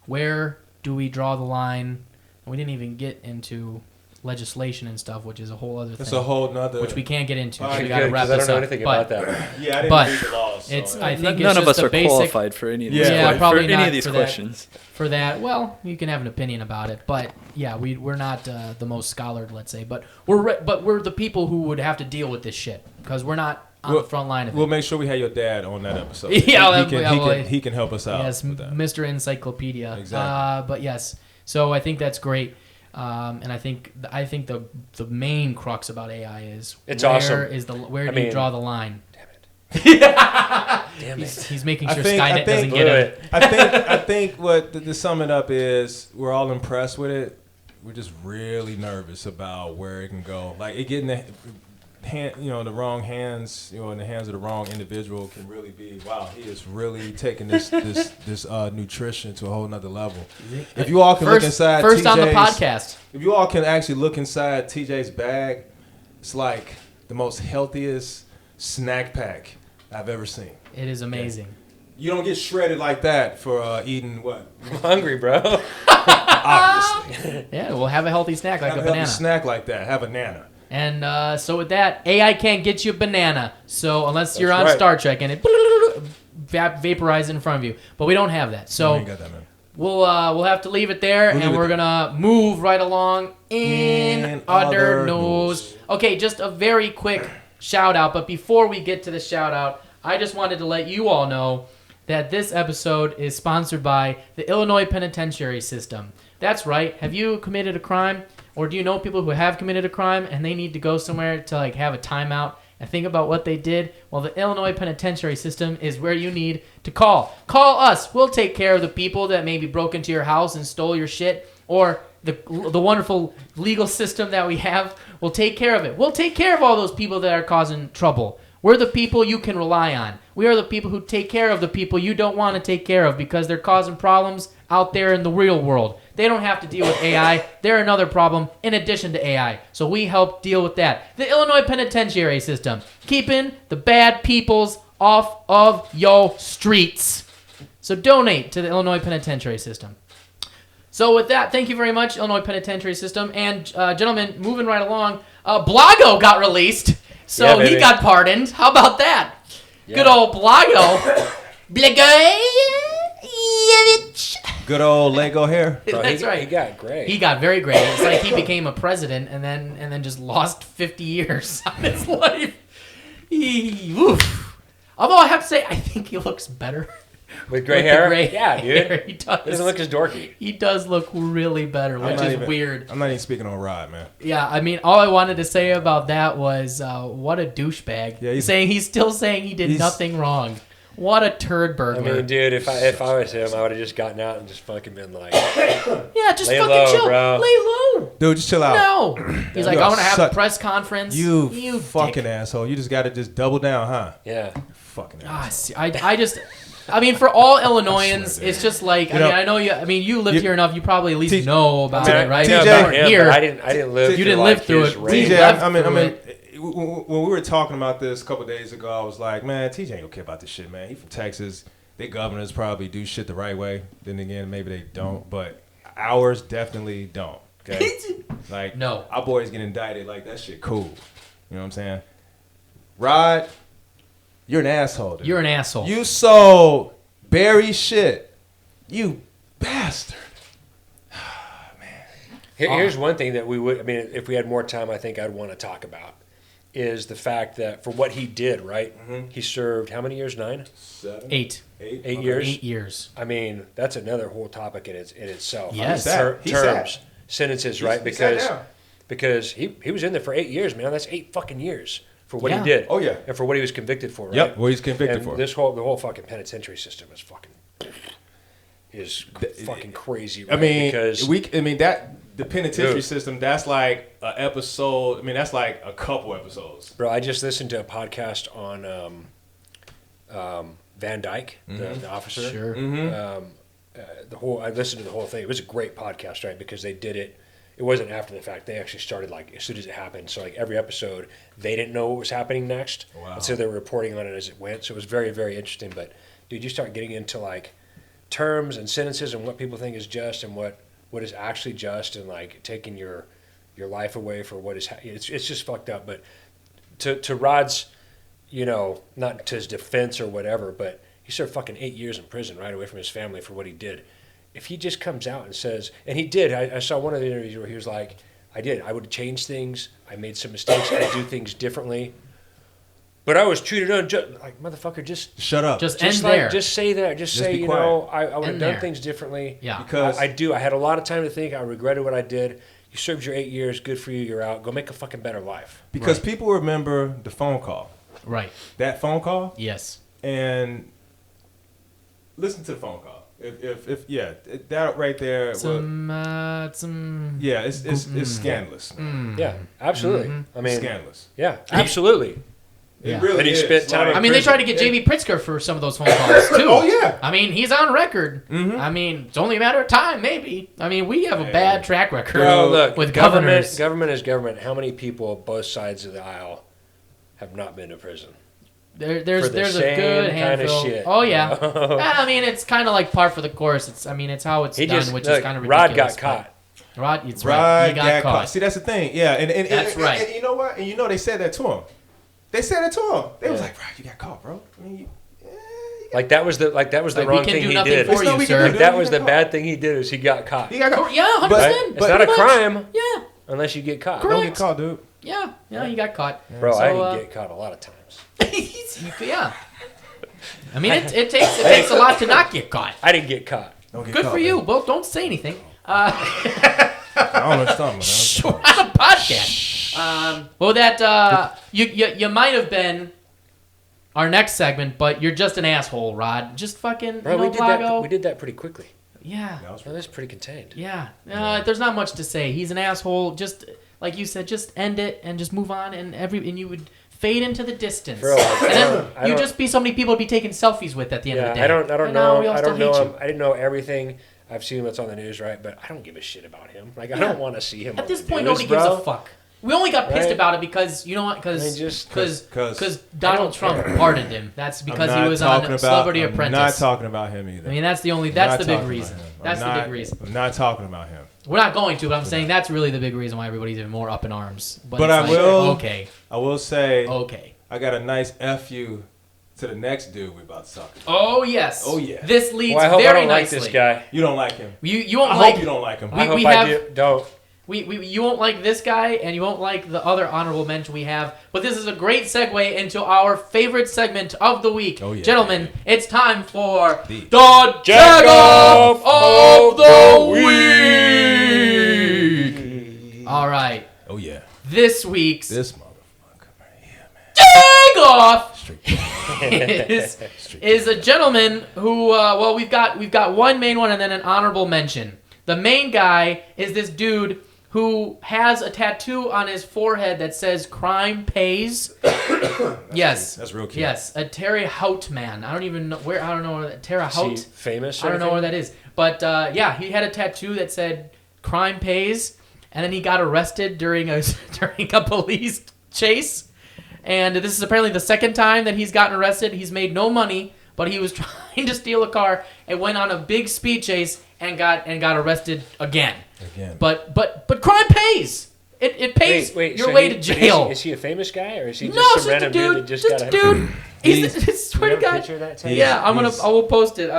where do we draw the line? We didn't even get into legislation and stuff, which is a whole other That's thing. a whole nother. Which we can't get into. All So right, we got to Good, wrap 'cause I this don't know up. anything But about that. Yeah, I didn't but read the laws. So. it's I think None it's of just us a are basic qualified for any of these. Yeah, probably for any not of these for that. questions. for that. Well, you can have an opinion about it, but yeah, we're not the most scholared, let's say, but we're the people who would have to deal with this shit because we're not on the front line of We'll it. make sure we have your dad on that episode. Yeah, he can help us out. Yes, with that. Mr. Encyclopedia. Exactly. But yes, so I think that's great, and I think the main crux about AI is It's where awesome. Where do you draw the line? Damn it. He's making I sure think- Skynet I think- doesn't get him. I think what to sum it up is we're all impressed with it. We're just really nervous about where it can go. Like it getting the the wrong hands, in the hands of the wrong individual can really be wow. He is really taking this nutrition to a whole nother level. If you all can look inside First TJ's, on the podcast. if you all can actually look inside TJ's bag, it's like the most healthiest snack pack I've ever seen. It is amazing. You don't get shredded like that for eating what? I'm hungry, bro. Obviously. Yeah, we'll have a healthy snack like Have a a healthy banana. snack like that. Have a banana. And so with that, AI can't get you a banana. So unless you're on right. Star Trek and it vaporizes in front of you, but we don't have that. We So ain't got that, man. we'll have to leave it there, We'll and leave it we're there. gonna move right along in In other other news. news. Okay, just a very quick shout out. But before we get to the shout out, I just wanted to let you all know that this episode is sponsored by the Illinois Penitentiary System. That's right. Have you committed a crime? Or do you know people who have committed a crime and they need to go somewhere to like have a timeout and think about what they did? Well, the Illinois Penitentiary System is where you need to call. Call us. We'll take care of the people that maybe broke into your house and stole your shit, or the wonderful legal system that we have will take care of it. We'll take care of all those people that are causing trouble. We're the people you can rely on. We are the people who take care of the people you don't want to take care of because they're causing problems out there in the real world. They don't have to deal with AI. They're another problem in addition to AI. So we help deal with that. The Illinois Penitentiary System, keeping the bad peoples off of your streets. So donate to the Illinois Penitentiary System. So with that, thank you very much, Illinois Penitentiary System. And gentlemen, moving right along, Blago got released. So Yeah, he baby. got pardoned. How about that? Good old Blago. Blagojevich. Good old Lego hair. Bro, That's he right. got great. He got very great. It's like he became a president and then just lost 50 years on his life. Oof. Although I have to say, I think he looks better. With gray with the hair? gray Yeah, dude. hair. He does. Doesn't look as dorky. He does look really better, which not is even- weird. I'm not even speaking on Rod, man. Yeah, I mean, all I wanted to say about that was what a douchebag. Yeah, he's still saying he did he's- nothing wrong. What a turd I burglar. mean, dude, if I was him, I would have just gotten out and just fucking been like, yeah, just lay fucking low, chill. bro. Lay low. Dude, just chill out. No. He's like, You I are want to have such- a press conference. You fucking dick. asshole. You just got to just double down, huh? yeah. Fucking Ah, asshole. see, I mean, for all Illinoisans, dude. it's just like, You know- you lived You- here enough. You probably at least T- know about T- it, right? TJ, You about weren't him, here. but I didn't live. You through, didn't like, live through his it. reign. TJ, left I mean, through when we were talking about this a couple days ago, I was like, man, TJ ain't gonna care about this shit, man. He from Texas. Their governors probably do shit the right way. Then again, maybe they don't, but ours definitely don't. Okay, like No. our boys get indicted like that shit cool. You know what I'm saying? Rod, you're an asshole. Dude. You're an asshole. You sold Barry shit. You bastard. Here's one thing that we would, I mean, if we had more time, I think I'd want to talk about is the fact that for what he did, right? He served how many years? 9? 7, 8. 8 Okay. years? 8 years. I mean, that's another whole topic in itself. Yes. He sat. Terms, sentences, right? He sat Because down. because he was in there for 8 years, man. That's 8 fucking years for what Yeah. he did. Oh, yeah. And for what he was convicted for, right? Yep, what he's convicted And for. the whole fucking penitentiary system is fucking crazy. Right? I mean, because the penitentiary Dude. system. That's like an episode. I mean, that's like a couple episodes. bro, I just listened to a podcast on Van Dyke, the officer. Sure. I listened to the whole thing. It was a great podcast, right? Because they did it. It wasn't after the fact. They actually started like as soon as it happened. So like every episode, they didn't know what was happening next, Wow. and so they were reporting on it as it went. So it was very, very interesting. But dude, you start getting into like terms and sentences and what people think is just and what is actually just, and like taking your your life away for what is. It's just fucked up. But to Rod's, not to his defense or whatever, but he served fucking 8 years in prison right away from his family for what he did. If he just comes out and says, and he did, I saw one of the interviews where he was like, I would change things. I made some mistakes. I do things differently. But I was treated unjust. Like, motherfucker, just shut up. Just end there. Just say that. Just say, be quiet. I would have End done there. things differently. Yeah. Because I had a lot of time to think. I regretted what I did. You served your 8 years. Good for you. You're out. Go make a fucking better life. Because Right. people remember the phone call. Right. That phone call. Yes. And listen to the phone call. If that right there. Some. Yeah, it's scandalous. Yeah, absolutely. I mean, Scandalous. yeah, absolutely. It Yeah. really And he is. spent time Like, I mean, they tried to get J.B. Pritzker for some of those phone calls too. Oh, yeah. I mean, he's on record. I mean, it's only a matter of time, maybe. I mean, we have a bad track record Well, look, with government governors. is government. How many people, both sides of the aisle, have not been to prison? There's for the a same good kind of handful. shit. Oh yeah. I mean, it's kind of like par for the course. It's how it's He done, just which look, is kind of Rod ridiculous. got caught. but- Rod, it's Right, right. He got caught. See, that's the thing. Yeah, and That's right. And you know what? And they said that to him. They said it to him. They was like, "Rod, you got caught, bro." I mean, Like that was the Like, we wrong can thing do he nothing did. for you, we sir. can Like do. that He was got the bad thing he did is he got caught. He got caught. Yeah, 100%. Right? It's not a crime Yeah, unless you get caught. Correct. Don't get caught, dude. yeah, he got caught. Bro, So, I didn't get caught a lot of times. yeah. I mean, it takes a lot to not get caught. I didn't get caught. Don't get Good caught, for you. man. Well, don't say anything. I don't know what you're talking about. Short on a podcast. Well, that you might have been our next segment, but you're just an asshole, Rod. Just fucking, Bro, we Blago. did that pretty quickly. Yeah, That was That was pretty contained. yeah. There's not much to say. He's an asshole. Just like you said, just end it and just move on, and you would fade into the distance. Bro, and then I you'd don't- just be somebody people would be taking selfies with at the end of the day. I don't And now we know. all I still don't know hate him. you. I didn't know everything. I've seen what's on the news, right? But I don't give a shit about him. Like I don't want to see him. At on this the point, news, nobody gives bro. a fuck. We only got pissed Right? about it because you know what? I mean, just- Because 'cause Donald Trump pardoned him. That's because he was on Celebrity Apprentice. I'm not talking about him either. I mean, that's the I'm big not talking reason. about him. That's I'm the not- big reason. I'm not talking about him. We're not going to, but I'm saying that's really the big reason why everybody's even more up in arms. But it's I like, will- Okay. I will say, Okay. I got a nice FU to the next dude we about to talk to. Oh yes. Oh, yeah. This leads Well, I hope I very don't like nicely. this guy. You don't like him. You won't I like. hope you don't like him. We- I hope have- I do. Don't. You won't like this guy, and you won't like the other honorable mention we have. But this is a great segue into our favorite segment of the week. Oh, yeah. Gentlemen, it's time for The Jagoff of the Week. All right. Oh yeah. This week's This motherfucker right here, man. Jagoff is a gentleman who, we've got one main one and then an honorable mention. The main guy is this dude who has a tattoo on his forehead that says "Crime Pays." Yes, That's real cute. Yes, a Terre Haute man. I don't know where Terre Is he Haute. famous? I don't know where that is, but yeah, he had a tattoo that said "Crime Pays," and then he got arrested during a police chase. And this is apparently the second time that he's gotten arrested. He's made no money, but he was trying to steal a car and went on a big speed chase and got arrested again. But crime pays. It pays your so way he- to jail. Is he a famous guy or is he No, just it's some just a random dude that dude. just Just got a dude. He's I swear to You have a God. picture of that tattoo? Yeah, I will post it.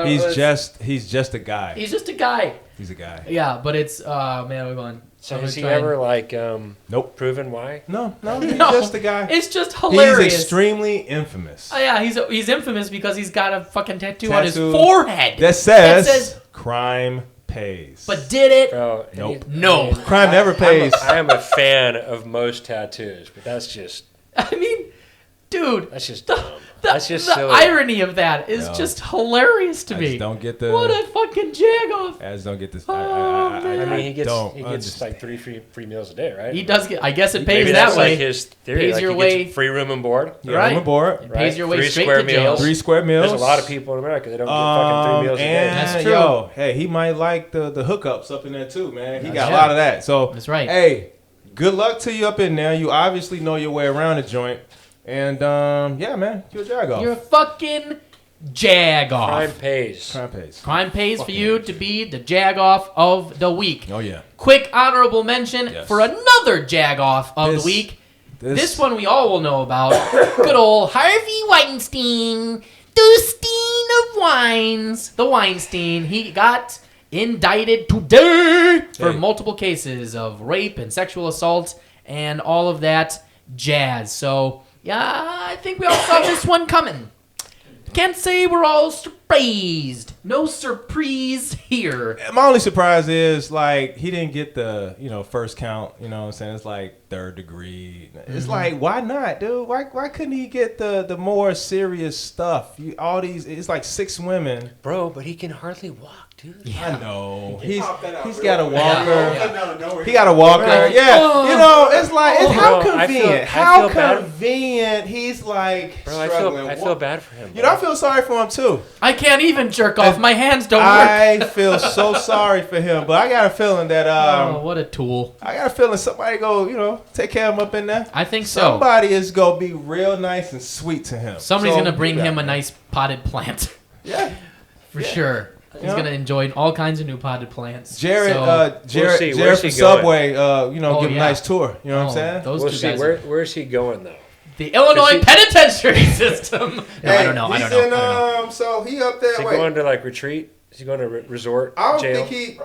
He's just a guy. He's just a guy. He's a guy. Yeah, but it's man, we're going. So I'm has gonna he try ever and- like Nope. proven why? No, he's No, just a guy. It's just hilarious. He's extremely infamous. Oh, yeah, he's infamous because he's got a fucking tattoo on his Tattoo forehead That says crime pays. but did it? Bro, Nope. No. Crime never pays. I am a fan of most tattoos, but that's just I mean, dude, dumb. That's just the silly. irony of that is No. just hilarious to I me. just don't get the. What a fucking jagoff. I just don't get this. Oh, I man. mean, he gets understand. like three free meals a day, right? He does get. I guess it pays Maybe that that's way. like his theory. Pays like your he way- gets free room and board. Yeah, Right. room and board. It pays your way 3 straight square to jail. meals. 3 square meals. There's a lot of people in America that don't get fucking 3 meals a day. That's true. Yo, hey, he might like the hookups up in there too, man. He got That's a lot of that. So That's right. Hey, good luck to you up in there. You obviously know your way around the joint. And yeah, man, you're a Jagoff. You're a fucking Jagoff. Crime pays. Crime pays. Crime pays for Fucking you amazing. to be the Jagoff of the week. Oh yeah. Quick honorable mention Yes. for another Jagoff of the week. This one we all will know about. Good old Harvey Weinstein, Dustin of Wines. The Weinstein. He got indicted today for multiple cases of rape and sexual assault and all of that jazz. So, yeah, I think we all saw this one coming. Can't say we're all surprised. No surprise here. My only surprise is like he didn't get the first count. You know what I'm saying? It's like third degree. It's like why not, dude? Why couldn't he get the more serious stuff? All these. It's like 6 women. Bro, but he can hardly walk, dude. I know. He's popped that out he's real got a quick. walker. He got a walker. Yeah. It's like it's how Bro, I feel- convenient. I How feel bad. convenient. He's like Bro, I struggling. feel bad for him. You know, I feel sorry for him too. I can't even jerk off. My hands don't work. I feel so sorry for him, but I got a feeling that Oh, what a tool. I got a feeling somebody go take care of him up in there. I think so. Somebody is gonna be real nice and sweet to him. Somebody's So, going to bring yeah, him a man. nice potted plant. Yeah. For sure. He's Yeah. going to enjoy all kinds of new potted plants. Jared, So- Jared Where's from he going? Subway, give a yeah. nice tour. You know what I'm Oh, saying? Those We'll two see. guys. Where's he going though? The Illinois Is he- penitentiary system. No, I don't know. He's I don't know. in, so he up there. Is he Wait, going to like retreat? Is he going to resort I don't jail? think he.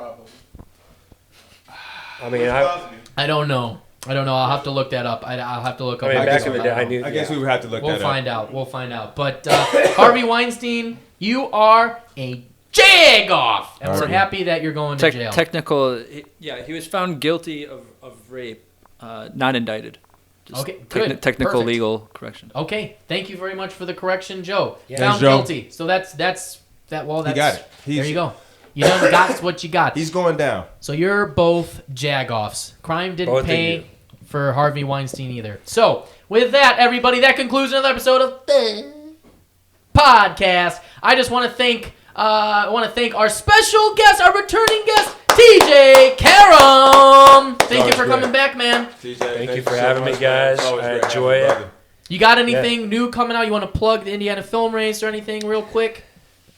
I mean, I don't know. I'll have to look that up. I'll have to look up. I mean, I back guess in the we- day, I knew. I guess yeah. we would have to look We'll that find up. out. We'll find out. But Harvey Weinstein, you are a Jagoff, and we're Harvey. happy that you're going to jail. Technical. He was found guilty of rape, not indicted. Just Okay, good. Technical Perfect. legal correction. Okay, thank you very much for the correction, Joe. Yeah. Found Thanks, Joe. guilty. So that's that. Well, that's got it. There you go. You done got what you got. He's going down. So you're both Jagoffs. Crime didn't Both of pay you. for Harvey Weinstein either. So with that, everybody, that concludes another episode of the podcast. I just want to thank our special guest, our returning guest, TJ Karam. Thank you always for great. coming back, man. TJ, Thank you so for having me, much, man. guys. It's always I great having enjoy you, it. brother. You got anything new coming out? You want to plug the Indiana Film Race or anything real quick?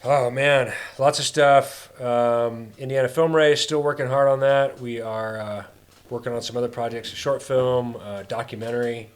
Oh man, lots of stuff. Indiana Film Race, still working hard on that. We are working on some other projects, a short film, documentary,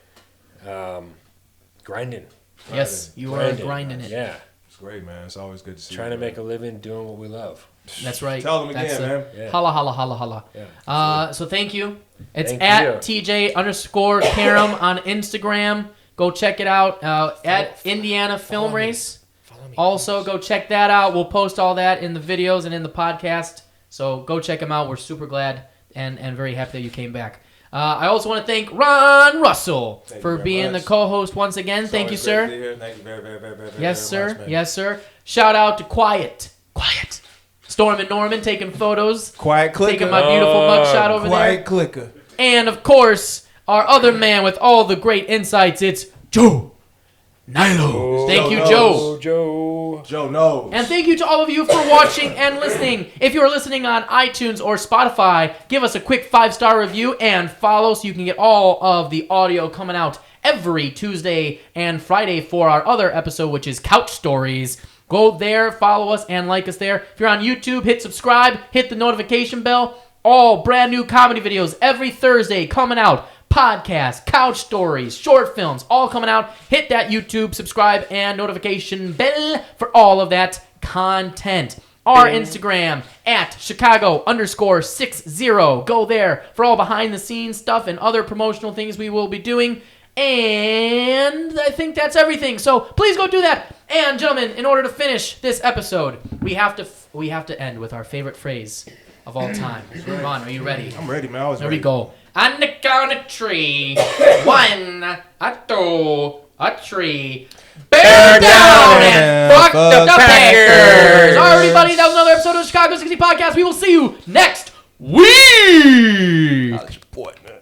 grinding. Yes, you are grinding it. Yeah, It's great, man. It's always good to see trying you. to make a living doing what we love. That's right. Tell them again, That's man. Yeah. Holla, holla, holla, holla. Yeah. So thank you. It's Thank at you. TJ_Karam on Instagram. Go check it out. At Indiana Film Race. Follow me. Also, go check that out. We'll post all that in the videos and in the podcast. So go check them out. We're super glad and very happy that you came back. I also want to thank Ron Russell Thank you for very being much. the co-host once again. It's Thank you, always great to sir. be here. Thank you very, very, very, very, Yes, very sir. much, man. Yes, sir. Shout out to Quiet. Storm and Norman taking photos. Quiet clicker. Taking my beautiful mugshot over Quiet there. clicker. And, of course, our other man with all the great insights, it's Joe Nilo. Thank you, Joe. Joe knows. And thank you to all of you for watching and listening. If you're listening on iTunes or Spotify, give us a quick 5-star review and follow so you can get all of the audio coming out every Tuesday and Friday for our other episode, which is Couch Stories. Go there, follow us, and like us there. If you're on YouTube, hit subscribe, hit the notification bell. All brand new comedy videos every Thursday coming out. Podcasts, couch stories, short films, all coming out. Hit that YouTube, subscribe, and notification bell for all of that content. Our Instagram at Chicago_60. Go there for all behind the scenes stuff and other promotional things we will be doing. And I think that's everything. So please go do that. And gentlemen, in order to finish this episode, we have to end with our favorite phrase of all time. Ron, are you ready? I'm ready, man. I was There ready. we go. On the count of three, 1, 2, 3. Bear down and fuck the Packers. All right, everybody, that was another episode of the Chicago 60 Podcast. We will see you next week. That's your boy, man.